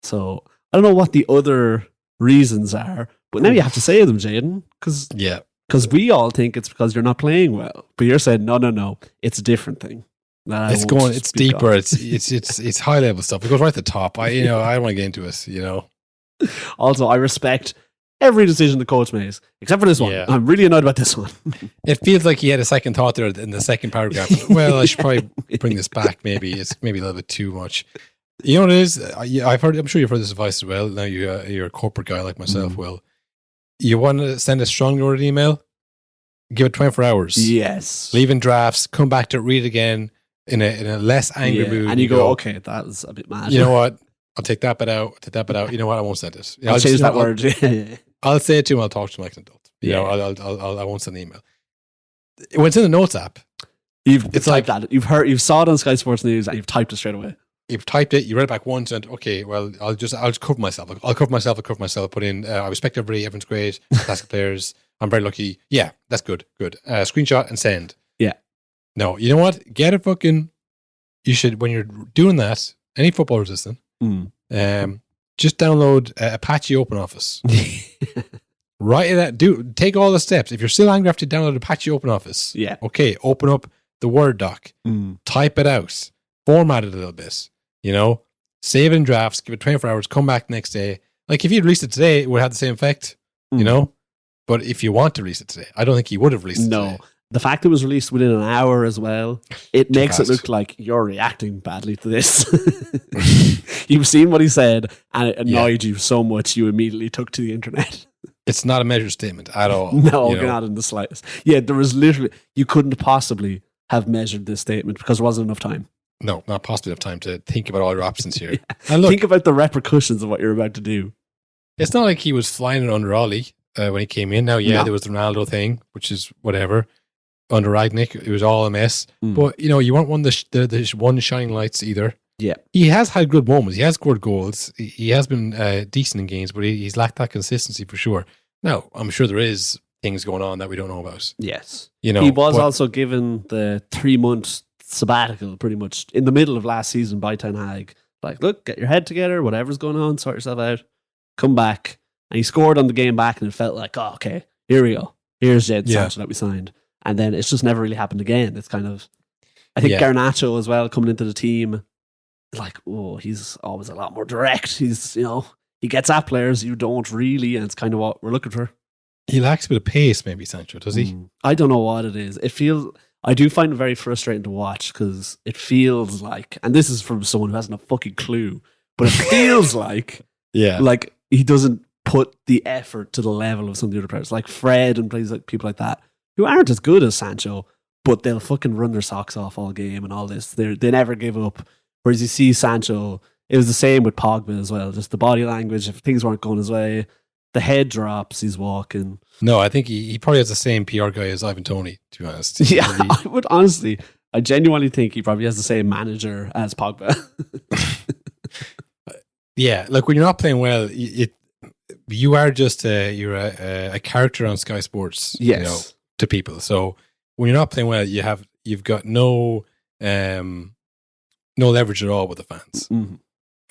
So I don't know what the other reasons are, but now you have to say them, Jadon, because we all think it's because you're not playing well, but you're saying no, it's a different thing. It's deeper. It's high level stuff. It goes right at the top. I don't want to get into it. Also, I respect every decision the coach makes, except for this one. I'm really annoyed about this one. It feels like he had a second thought there in the second paragraph. Well, I should probably bring this back. Maybe it's maybe a little bit too much. You know what it is? I'm sure you've heard this advice as well. Now you're a corporate guy like myself. Will you want to send a strongly worded email? Give it 24 hours. Yes. Leave in drafts. Come back to it. Read it again. In a less angry mood, and you go, okay, that was a bit mad. You know what? I'll take that bit out. You know what? I won't send it. I'll change that word. I'll say it to him. I'll talk to him like an adult. You know, I won't send an email. When it's in the notes app, It's like that. You saw it on Sky Sports News and you've typed it straight away. You've typed it, you read it back once, and okay, well, I'll just cover myself. I'll cover myself. Put in, I respect everybody. Everyone's great. Fantastic players. I'm very lucky. Yeah, that's good. Screenshot and send. Yeah. No, you know what? Get a fucking. You should, when you're doing that, any footballers listening, just download Apache Open Office. Write it out. Take all the steps. If you're still angry after you download Apache Open Office, okay, open up the Word doc, type it out, format it a little bit, you know, save it in drafts, give it 24 hours, come back next day. Like if you released it today, it would have the same effect, you know. But if you want to release it today, I don't think you would have released it today. The fact it was released within an hour as well, it makes it look like you're reacting badly to this. You've seen what he said and it annoyed you so much you immediately took to the internet. It's not a measured statement at all. No, not in the slightest. Yeah, there was literally, you couldn't possibly have measured this statement because there wasn't enough time. No, not possibly enough time to think about all your options here. Yeah. And look, think about the repercussions of what you're about to do. It's not like he was flying it under Ollie when he came in. Now, there was the Ronaldo thing, which is whatever. Under Ragnick, it was all a mess. But, you know, you weren't one of the one shining lights either. Yeah. He has had good moments. He has scored goals. He has been decent in games, but he's lacked that consistency for sure. Now, I'm sure there is things going on that we don't know about. Yes. You know, he was also given the 3-month sabbatical pretty much in the middle of last season by Ten Hag. Like, look, get your head together, whatever's going on, sort yourself out, come back. And he scored on the game back and it felt like, oh, okay, here we go. Here's Jadon Sancho that we signed. And then it's just never really happened again. It's kind of, I think Garnacho as well coming into the team, like, oh, he's always a lot more direct. He's, you know, he gets at players you don't really, and it's kind of what we're looking for. He lacks a bit of pace, maybe, Sancho, does he? I don't know what it is. I do find it very frustrating to watch because it feels like, and this is from someone who hasn't a fucking clue, but it feels like he doesn't put the effort to the level of some of the other players, like Fred and players like people like that, who aren't as good as Sancho, but they'll fucking run their socks off all game and all this. They never give up. Whereas you see Sancho, it was the same with Pogba as well. Just the body language, if things weren't going his way, the head drops, he's walking. No, I think he probably has the same PR guy as Ivan Toney, to be honest. Yeah, I genuinely think he probably has the same manager as Pogba. Yeah, look, when you're not playing well, you are just you're a character on Sky Sports, you know, to people. So when you're not playing well, you've got no leverage at all with the fans. Mm-hmm.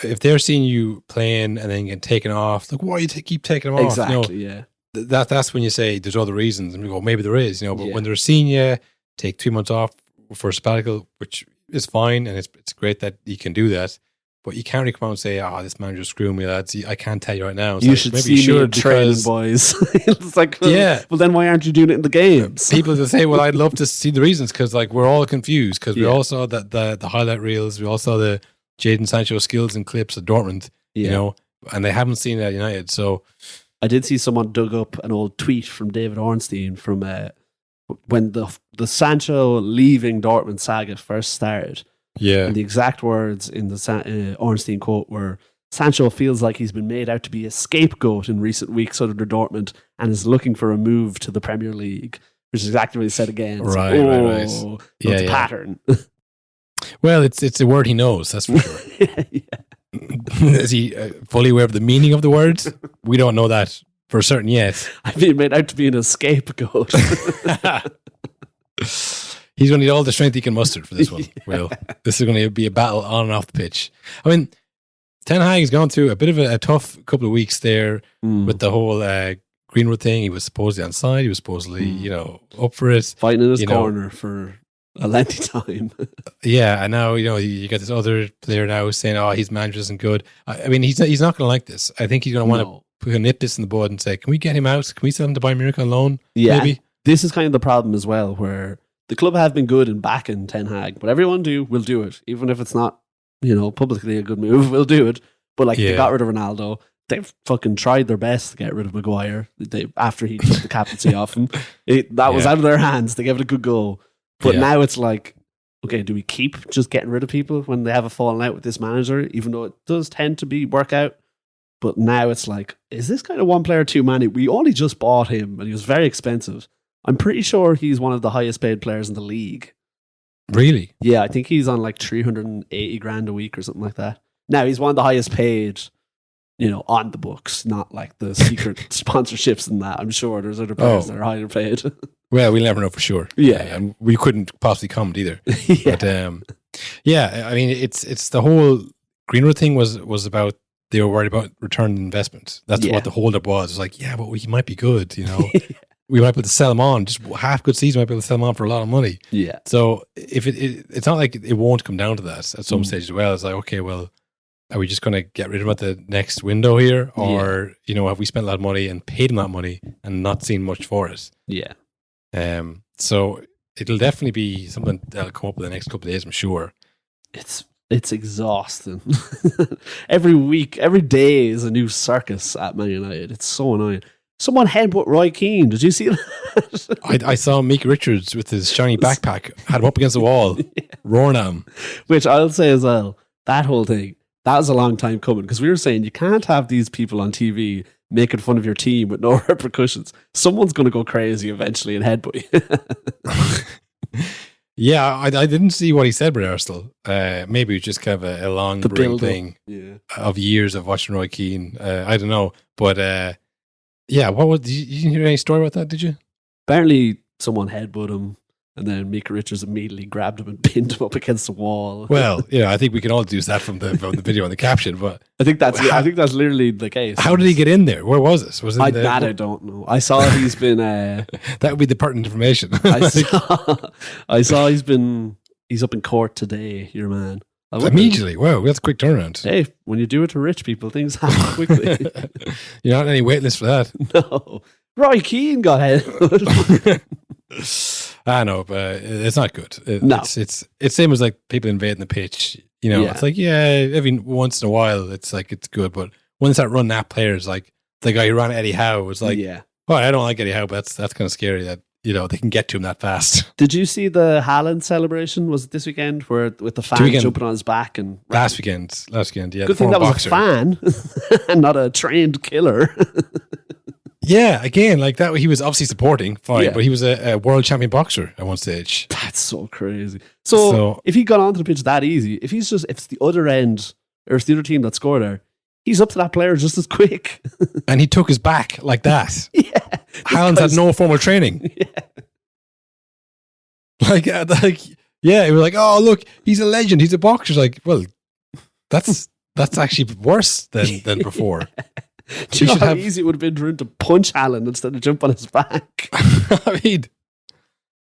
If they're seeing you playing and then getting taken off, like, why you keep taking them off? Exactly, you know, that's when you say there's other reasons, and we go, maybe there is, you know. But when they're seeing you take 2 months off for a sabbatical, which is fine, and it's great that you can do that. But you can't really come out and say, this manager's screwing me, lads. I can't tell you right now. You should see me training, boys. It's like, well, then why aren't you doing it in the games? People will say, well, I'd love to see the reasons, because like we're all confused, because we all saw that the highlight reels, we all saw the Jadon Sancho skills and clips at Dortmund, you know, and they haven't seen that at United. So I did see someone dug up an old tweet from David Ornstein from when the Sancho leaving Dortmund saga first started. Yeah. And the exact words in the Ornstein quote were, Sancho feels like he's been made out to be a scapegoat in recent weeks under Dortmund and is looking for a move to the Premier League, which is exactly what he said again. Right. So it's a pattern. Well, it's a word he knows, that's for sure. Is he fully aware of the meaning of the words? We don't know that for certain yet. I've been made out to be a scapegoat. He's going to need all the strength he can muster for this one, Will. This is going to be a battle on and off the pitch. I mean, Ten Hag has gone through a bit of a tough couple of weeks there with the whole Greenwood thing. He was supposedly on side. He was supposedly, you know, up for it. Fighting in his corner for a lengthy time. Yeah, and now, you know, you got this other player now saying, his manager isn't good. I mean, he's not going to like this. I think he's going to want to nip this in the bud and say, can we get him out? Can we sell him to Bayern Munich on loan? Yeah, maybe? This is kind of the problem as well, where the club have been good in backing Ten Hag, but everyone will do it, even if it's not, you know, publicly a good move. We'll do it. But like, they got rid of Ronaldo. They've fucking tried their best to get rid of Maguire. After he took the captaincy off him, that was out of their hands. They gave it a good go. But now it's like, okay, do we keep just getting rid of people when they have a falling out with this manager? Even though it does tend to work out. But now it's like, is this kind of one player too many? We only just bought him and he was very expensive. I'm pretty sure he's one of the highest paid players in the league. Really? Yeah, I think he's on like 380 grand a week or something like that. Now, he's one of the highest paid, on the books, not like the secret sponsorships and that. I'm sure there's other players that are higher paid. Well, we'll never know for sure. Yeah. And we couldn't possibly comment either. Yeah. But I mean, it's the whole Greenwood thing was about, they were worried about return on investment. That's what the holdup was. It was like, yeah, but he might be good, We might be able to sell him on. Just half good season, might be able to sell him on for a lot of money. Yeah. So if it's not like it won't come down to that at some stage as well. It's like, okay, well, are we just going to get rid of him at the next window here? Or, have we spent a lot of money and paid him that money and not seen much for it? Yeah. So it'll definitely be something that'll come up in the next couple of days, I'm sure. It's exhausting. Every week, every day is a new circus at Man United. It's so annoying. Someone headbutt Roy Keane. Did you see that? I saw Mick Richards with his shiny backpack, had him up against the wall, roaring at him. Which I'll say as well, that whole thing, that was a long time coming, because we were saying you can't have these people on TV making fun of your team with no repercussions. Someone's going to go crazy eventually and headbutt you. Yeah, I didn't see what he said with Arsenal. Maybe it was just kind of a long thing of years of watching Roy Keane. I don't know. But did you hear any story about that, did you? Apparently someone headbutted him, and then Mika Richards immediately grabbed him and pinned him up against the wall. Well, I think we can all deduce that from the video and the caption. But I think that's literally the case. How did he get in there? Where was this? Was it I don't know. I saw he's been. That would be the pertinent information. I saw he's up in court today. Your man. Immediately. Wow, that's a quick turnaround. Hey, when you do it to rich people, things happen quickly. You're not on any wait list for that. No. Roy Keane got headbutted. I know, but it's not good. No. It's same as like people invading the pitch. It's like, every once in a while it's like it's good, but when they start running at players, like the guy who ran Eddie Howe was like, I don't like Eddie Howe, but that's kind of scary that they can get to him that fast. Did you see the Haaland celebration? Was it this weekend with the fan jumping on his back? And last weekend, yeah. Good thing that was a fan and not a trained killer. Yeah, again, like that, he was obviously supporting, fine, but he was a world champion boxer at one stage. That's so crazy. So if he got onto the pitch that easy, if it's the other end, or it's the other team that scored there, he's up to that player just as quick. And he took his back like that. Yeah. Haaland's had no formal training. Yeah. It was like, oh, look, he's a legend. He's a boxer. It's like, well, that's actually worse than before. Do you know how easy it would have been for him to punch Haaland instead of jump on his back? I mean,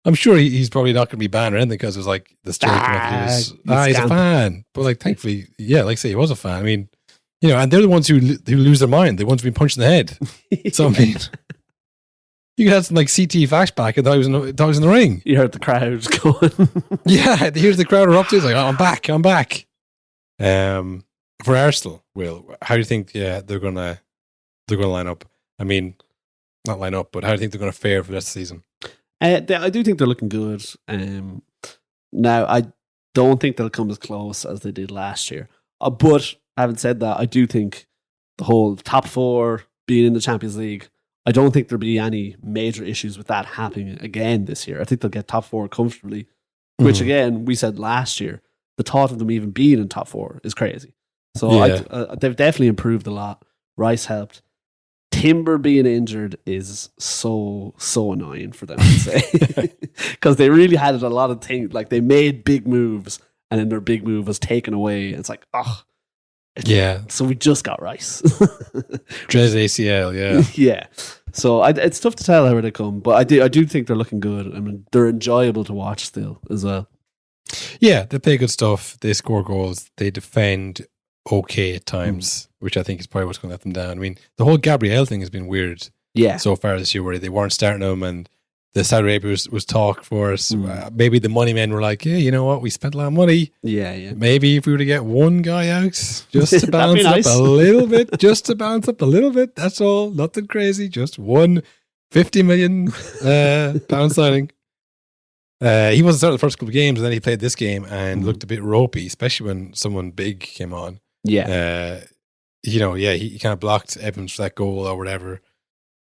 I'm sure he's probably not going to be banned or anything because it was like the story came up. He's a fan. But like, thankfully, like I say, he was a fan. I mean, and they're the ones who lose their mind. The ones who've been punched in the head. So I mean, you could have some like CT flashback and thought he was in the ring. You heard the crowd going. Yeah, here's the crowd are up to. It's like, oh, I'm back. For Arsenal, Will, how do you think they're gonna line up? I mean, not line up, but how do you think they're gonna fare for the rest of the season? I do think they're looking good. Now, I don't think they'll come as close as they did last year. But having said that, I do think the whole top four being in the Champions League, I don't think there'll be any major issues with that happening again this year. I think they'll get top four comfortably, which again, we said last year, the thought of them even being in top four is crazy. So they've definitely improved a lot. Rice helped. Timber being injured is so annoying for them, I'd say. Because they really had a lot of things. Like, they made big moves, and then their big move was taken away. And it's like, so we just got Rice. Drez ACL, yeah. Yeah. So it's tough to tell how they come, but I do think they're looking good. I mean, they're enjoyable to watch still as well. Yeah, they play good stuff. They score goals. They defend okay at times, which I think is probably what's going to let them down. I mean, the whole Gabriel thing has been weird so far this year, where they weren't starting him, and the Saudi Arabia was talk for us. Maybe the money men were like, hey, you know what? We spent a lot of money. Yeah. Maybe if we were to get one guy out, just to balance it up a little bit, that's all. Nothing crazy. Just one 50 million pound signing. He wasn't starting the first couple of games, and then he played this game and looked a bit ropey, especially when someone big came on. Yeah. he kind of blocked Evans for that goal or whatever.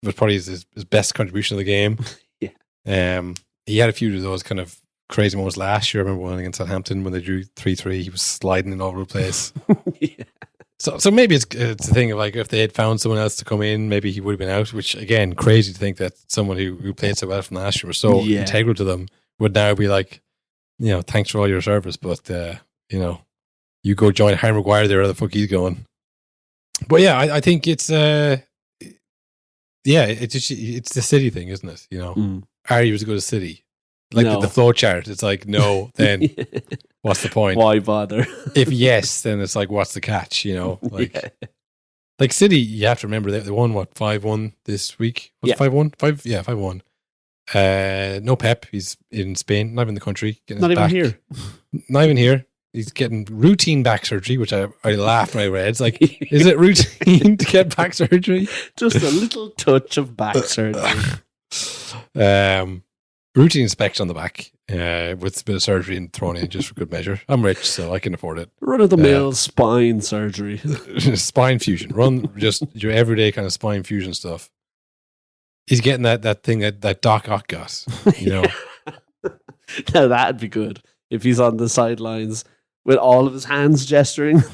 It was probably his best contribution of the game. Yeah. He had a few of those kind of crazy moments last year. I remember one against Southampton when they drew 3-3. He was sliding in all over the place. Yeah. So maybe it's a thing of like if they had found someone else to come in, maybe he would have been out. Which again, crazy to think that someone who played so well from last year was so integral to them would now be like, thanks for all your service, but you go join Harry Maguire there, where the fuck he's going. But yeah, I think it's it's the City thing, isn't it? Are you as good as City? Like No. the flow chart, it's like no, then what's the point? Why bother? If yes, then it's like what's the catch? Like City, you have to remember they won 5-1 this week. Was it 5-1? 5-1. No Pep, he's in Spain, not even in the country. Not even here. Not even here. He's getting routine back surgery, which I laughed when I read. It's like, is it routine to get back surgery? Just a little touch of back surgery. Routine inspection on the back with a bit of surgery and thrown in just for good measure. I'm rich, so I can afford it. Run of the mill spine surgery. Spine fusion. Run just your everyday kind of spine fusion stuff. He's getting that thing that Doc Ock got, Now that'd be good if he's on the sidelines with all of his hands gesturing.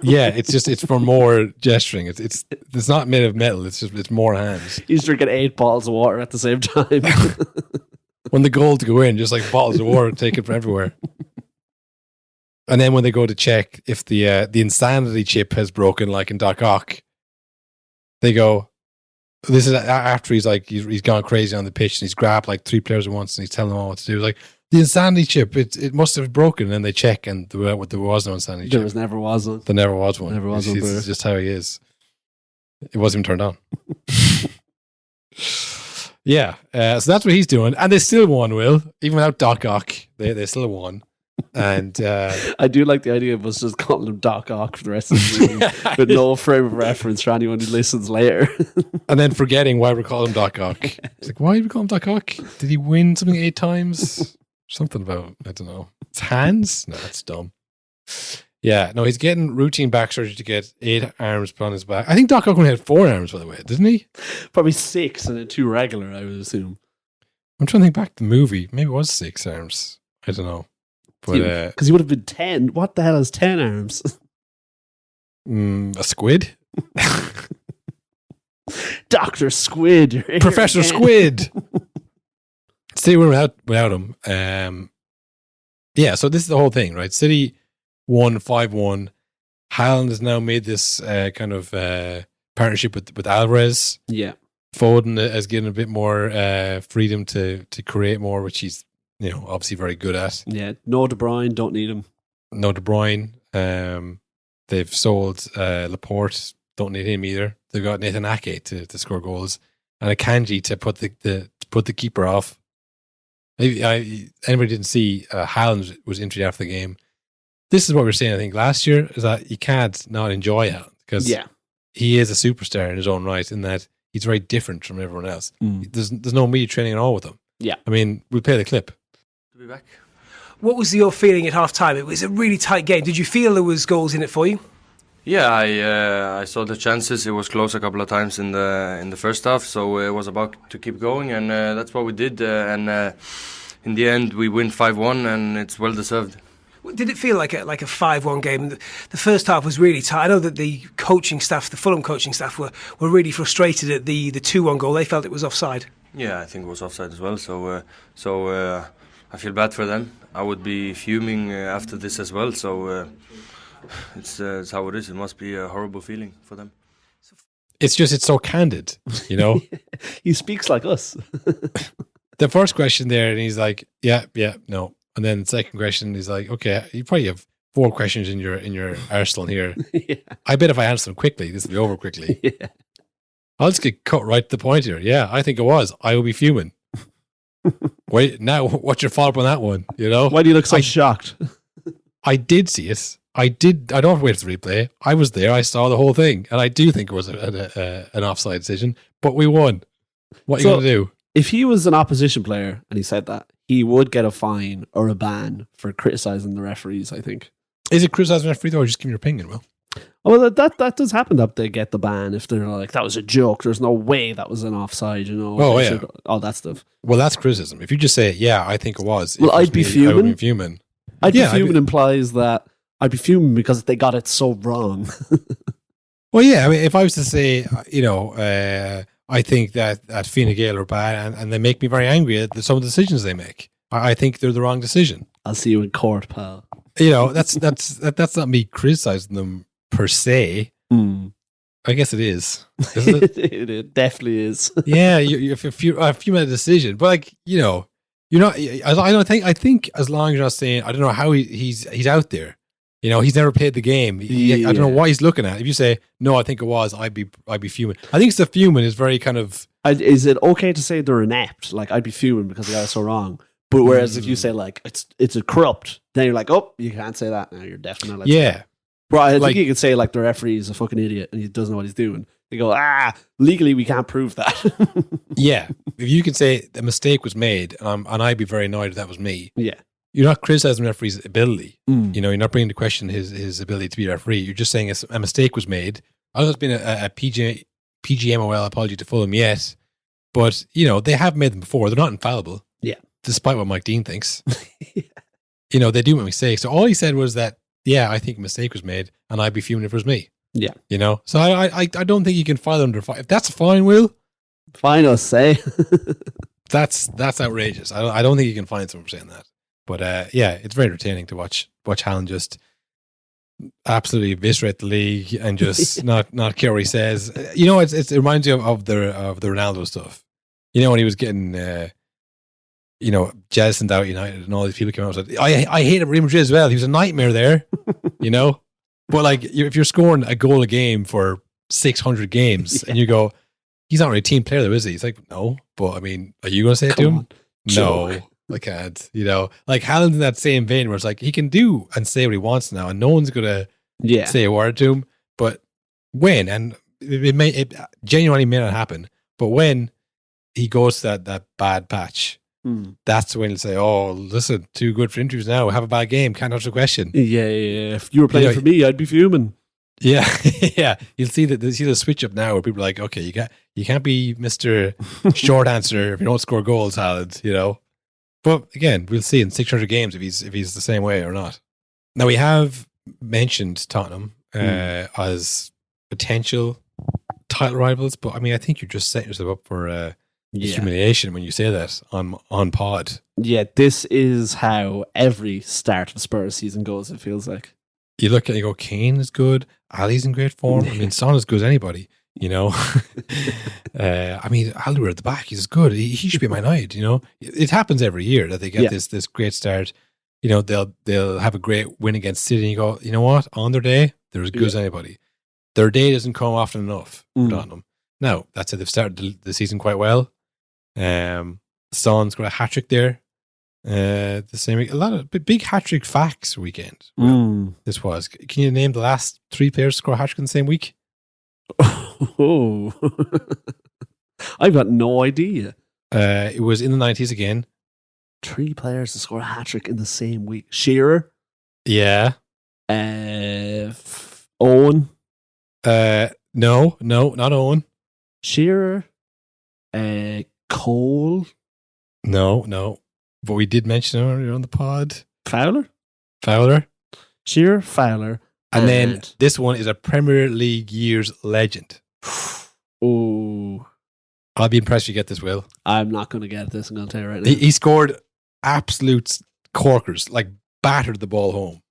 Yeah, it's for more gesturing. It's not made of metal. It's more hands. He's drinking 8 bottles of water at the same time. When the goal to go in, just like bottles of water taken from everywhere. And then when they go to check if the insanity chip has broken, like in Doc Ock, they go. This is after he's gone crazy on the pitch and he's grabbed like 3 players at once and he's telling them all what to do. Like the insanity chip, it must have broken. And then they check and there was no insanity chip. There never was one. There never was one. Never was one. It's just how he is. It wasn't even turned on. Yeah, so that's what he's doing, and they still won. Will even without Doc Ock, they still won. And I do like the idea of us just calling him Doc Ock for the rest of the season with no frame of reference for anyone who listens later. And then forgetting why we call him Doc Ock. It's like, why did we call him Doc Ock? Did he win something 8 times? Something about, I don't know. It's hands? No, that's dumb. Yeah, no, he's getting routine back surgery to get 8 arms put on his back. I think Doc Ock only had 4 arms, by the way, didn't he? Probably 6 and then 2 regular, I would assume. I'm trying to think back to the movie. Maybe it was 6 arms. I don't know. Because he would have been 10. What the hell is 10 arms? A squid? Dr. Squid. Professor Squid. City were without him. Yeah, so this is the whole thing, right? City won 5-1. Haaland has now made this kind of partnership with Alvarez. Yeah. Foden has given a bit more freedom to create more, which he's obviously very good at. Yeah, no De Bruyne, don't need him. No De Bruyne. They've sold Laporte, don't need him either. They've got Nathan Ake to score goals and a Kanji to put the keeper off. Anybody didn't see Haaland was interviewed after the game. This is what we were saying, I think, last year, is that you can't not enjoy Haaland because he is a superstar in his own right in that he's very different from everyone else. There's no media training at all with him. Yeah. I mean, we'll play the clip. To be back. What was your feeling at half time? It was a really tight game. Did you feel there was goals in it for you? Yeah, I saw the chances. It was close a couple of times in the first half, so it was about to keep going, and that's what we did. And in the end, we win 5-1, and it's well deserved. Did it feel like a 5-1 game? The first half was really tight. I know that the coaching staff, the Fulham coaching staff, were really frustrated at the 2-1 goal. They felt it was offside. Yeah, I think it was offside as well. So I feel bad for them. I would be fuming after this as well. So it's how it is. It must be a horrible feeling for them. It's so candid, He speaks like us. The first question there, and he's like, yeah, no. And then the second question, he's like, okay, you probably have 4 questions in your arsenal here. Yeah. I bet if I answer them quickly, this will be over quickly. Yeah. I'll just get cut right to the point here. Yeah, I think it was. I will be fuming. Wait, now what's your follow-up on that one? Why do you look so shocked? I did see it. I don't have to wait for the replay. I was there. I saw the whole thing. And I do think it was an offside decision. But we won. What are you going to do? If he was an opposition player and he said that, he would get a fine or a ban for criticising the referees, I think. Is it criticising the referee or just giving your opinion, Will? Oh, well, that does happen that they get the ban if they're like, that was a joke. There's no way that was an offside, you know. Oh, yeah. All that stuff. Well, that's criticism. If you just say, yeah, I think it was. Well, I'd be fuming. I would be fuming. I'd be fuming implies that I'd be fuming because they got it so wrong. Well, yeah. I mean, if I was to say, you know, I think that Fine Gael are bad and they make me very angry at some of the decisions they make. I think they're the wrong decision. I'll see you in court, pal. You know, that's not me criticizing them per se. I guess it is. Isn't it? It definitely is. Yeah, if you made a decision, but like, you know, you're not. I think as long as you're not saying, I don't know how he's out there. You know, he's never played the game. I don't know what he's looking at. If you say no, I think it was, I'd be fuming. I think the fuming is very kind of. Is it okay to say they're inept? Like, I'd be fuming because they got it so wrong. But whereas if you say like it's a corrupt, then you're like, oh, you can't say that now. You're definitely yeah. Bro, I think you could say like the referee is a fucking idiot and he doesn't know what he's doing. They go, legally we can't prove that. Yeah, if you can say a mistake was made, and I'd be very annoyed if that was me. Yeah, you're not criticizing the referee's ability. You know, you're not bringing into question his ability to be a referee. You're just saying a mistake was made. I know there's been a PGMOL apology to Fulham yet, but you know they have made them before. They're not infallible. Yeah, despite what Mike Dean thinks. Yeah. You know, they do make mistakes. So all he said was that, yeah, I think a mistake was made, and I'd be fuming if it was me. Yeah. You know? So I don't think you can file under fine. If that's fine, Will. Fine, I'll say. That's outrageous. I don't think you can fine someone for saying that. But yeah, it's very entertaining to watch Haaland just absolutely eviscerate the league and just not care what he says. You know, it reminds you of the Ronaldo stuff. You know, when he was getting you know, jettisoned out United and all these people came out and said, I hated Real Madrid as well. He was a nightmare there, you know? But like, if you're scoring a goal a game for 600 games and you go, he's not really a team player though, is he? He's like, no. But I mean, are you going to say it to him? No, I can't. You know, like Haaland's in that same vein where it's like, he can do and say what he wants now and no one's going to say a word to him. But when, and it genuinely may not happen, but when he goes to that bad patch, that's when he'll say, oh, listen, too good for interviews now. Have a bad game. Can't answer the question. Yeah. If you were playing for me, I'd be fuming. Yeah. Yeah. You'll see the switch up now where people are like, okay, you can't be Mr. Short Answer if you don't score goals, Haaland, you know. But again, we'll see in 600 games if he's the same way or not. Now, we have mentioned Tottenham as potential title rivals, but I mean, I think you're just setting yourself up for humiliation when you say that on pod. Yeah, this is how every start of Spurs season goes, it feels like. You look at it, you go, Kane is good, Ali's in great form. I mean, Son is good as anybody, you know. I mean, Ali at the back, he's good. He should be my knight, you know. It happens every year that they get this great start. You know, they'll have a great win against City and you go, you know what, on their day, they're as good as anybody. Their day doesn't come often enough for Tottenham. Now, that said, they've started the season quite well. Son's got a hat-trick there. The same week. A lot of big hat-trick facts weekend. This was. Can you name the last 3 players to score a hat-trick in the same week? Oh, I've got no idea. It was in the 90s again. 3 players to score a hat-trick in the same week. Shearer. Yeah. Owen. No, not Owen. Shearer. Cole. No. But we did mention him earlier on the pod. Fowler. Shearer, Fowler. And then this one is a Premier League years legend. Oh. I'll be impressed if you get this, Will. I'm not going to get this. I'm going to tell you right now. He scored absolute corkers, like battered the ball home.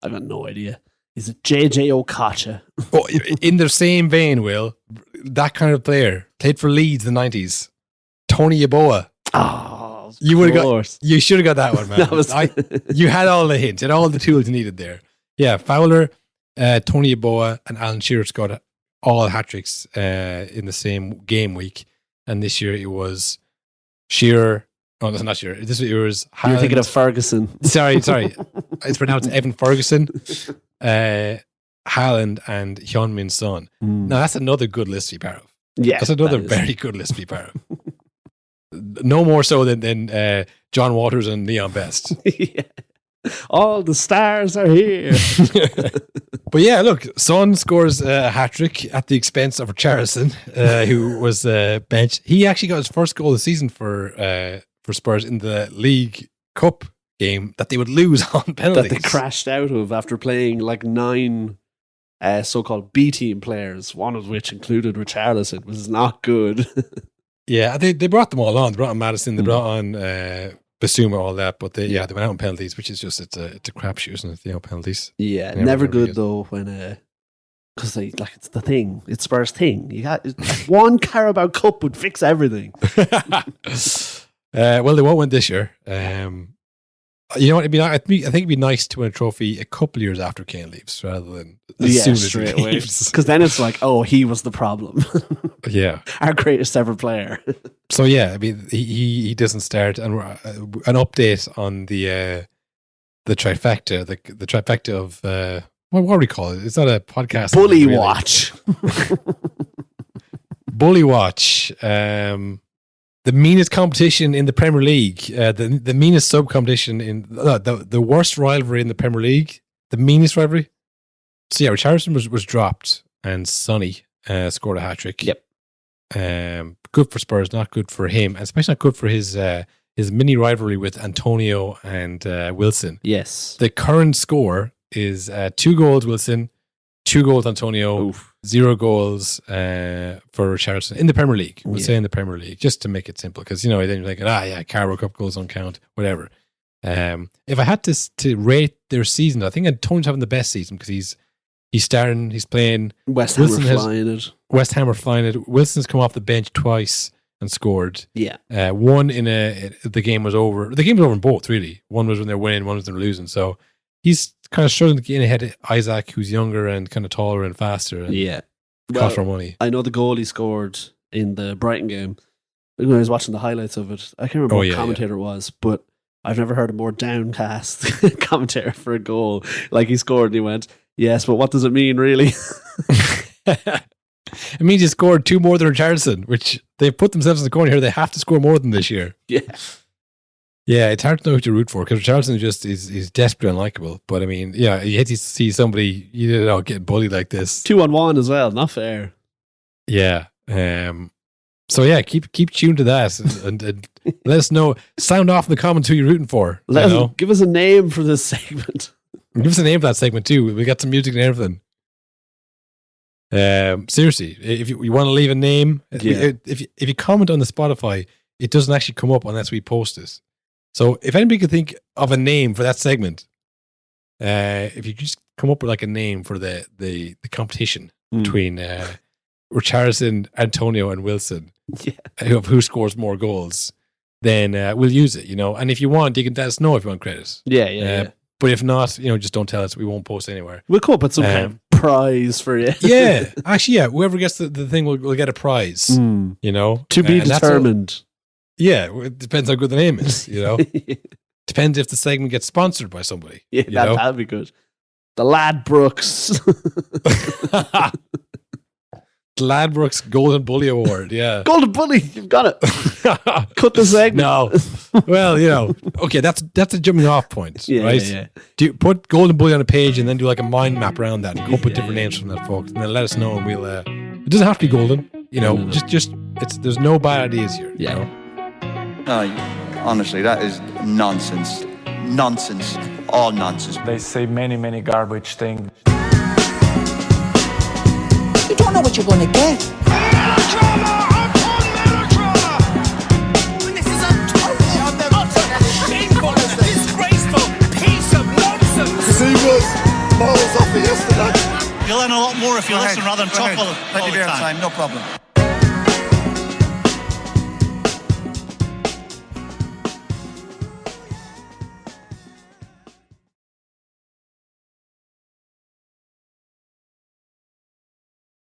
I've got no idea. Is it JJ Okocha? Oh, in the same vein, Will, that kind of player played for Leeds in the 90s. Tony Yeboah. Oh, you should have got that one, man. You had all the hints, and all the tools you needed there. Yeah, Fowler, Tony Yeboah, and Alan Shearer scored all hat-tricks in the same game week. And this year it was Shearer. Oh, no, not Shearer. This year it was Haaland. You're thinking of Ferguson. Sorry. It's pronounced Evan Ferguson. Haaland and Heung-min Son. Now that's another good list to be part of. Yeah, that's another very good list to be part of. No more so than John Waters and Leon Best. Yeah. All the stars are here. But yeah, look, Son scores a hat-trick at the expense of Richarlison, who was benched. He actually got his first goal of the season for Spurs in the League Cup game that they would lose on penalties. That they crashed out of after playing like 9 so-called B team players, one of which included Richarlison, was not good. Yeah, they brought them all on. They brought on Maddison, they brought on Basuma, all that, but they went out on penalties, which is just it's a crapshoot, isn't it? Penalties. Yeah, never good though when because it's the thing, it's Spurs thing. You got one Carabao Cup would fix everything. Well, they won't win this year. You know what? I think it'd be nice to win a trophy a couple of years after Kane leaves, rather than as soon as he leaves. Because then it's like, oh, he was the problem. Yeah, our greatest ever player. So yeah, I mean, he doesn't start, and an update on the trifecta, the trifecta of what do we call it? It's not a podcast. Bully Watch. Bully Watch. The meanest competition in the Premier League, the meanest sub competition in the worst rivalry in the Premier League, the meanest rivalry. So yeah, Richarlison was dropped, and Sonny scored a hat trick. Yep. Good for Spurs, not good for him, and especially not good for his mini rivalry with Antonio and Wilson. Yes. The current score is 2 goals Wilson, 2 goals Antonio. Oof. 0 goals for Richarlison in the Premier League. We'll say in the Premier League, just to make it simple, because then you're like, Carabao Cup goals don't count, whatever. If I had to rate their season, I think Antonio's having the best season because he's starting, he's playing. West Ham are flying it. Wilson's come off the bench twice and scored. Yeah. One the game was over. The game was over in both, really. One was when they're winning, one was when they're losing. So he's kind of struggling to get in ahead of Isaac, who's younger and kind of taller and faster. And cost more money. I know the goal he scored in the Brighton game. When I was watching the highlights of it, I can't remember what commentator it was, but I've never heard a more downcast commentator for a goal. Like, he scored and he went, yes, but what does it mean, really? It means he scored 2 more than Richarlison, which they've put themselves in the corner here. They have to score more than this year. Yeah. Yeah, it's hard to know who to root for because Richarlison just is desperately unlikable. But I mean, yeah, you hate to see somebody getting bullied like this. 2-on-1 as well, not fair. Yeah. So yeah, keep tuned to that and let us know. Sound off in the comments who you're rooting for. Give us a name for this segment. Give us a name for that segment too. We got some music and everything. Seriously, if you want to leave a name, if you comment on the Spotify, it doesn't actually come up unless we post this. So if anybody could think of a name for that segment, if you just come up with like a name for the competition between Richarlison, Antonio, and Wilson, of who scores more goals, then we'll use it. And if you want, you can let us know if you want credit. Yeah. But if not, just don't tell us. We won't post anywhere. We'll come up with some kind of prize for you. Yeah, actually, whoever gets the thing will get a prize. To be determined. Yeah, it depends how good the name is, Depends if the segment gets sponsored by somebody. Yeah, that'd be good. The Ladbrokes. The Ladbrokes Golden Bully Award, yeah. Golden Bully, you've got it. Cut the segment. No. Well, okay, that's a jumping off point, right? Yeah. Put Golden Bully on a page and then do like a mind map around that and come up with different names from that, folks. And then let us know and we'll it doesn't have to be golden, just there's no bad ideas here. Yeah. Honestly, that is nonsense. Nonsense. All nonsense. They say many, many garbage things. You don't know what you're gonna get. Melodrama upon melodrama! This is a total, utter, shameful, disgraceful piece of nonsense! You see what balls off yesterday? You'll learn a lot more if you listen rather than talk all the Plenty of time. time, no problem.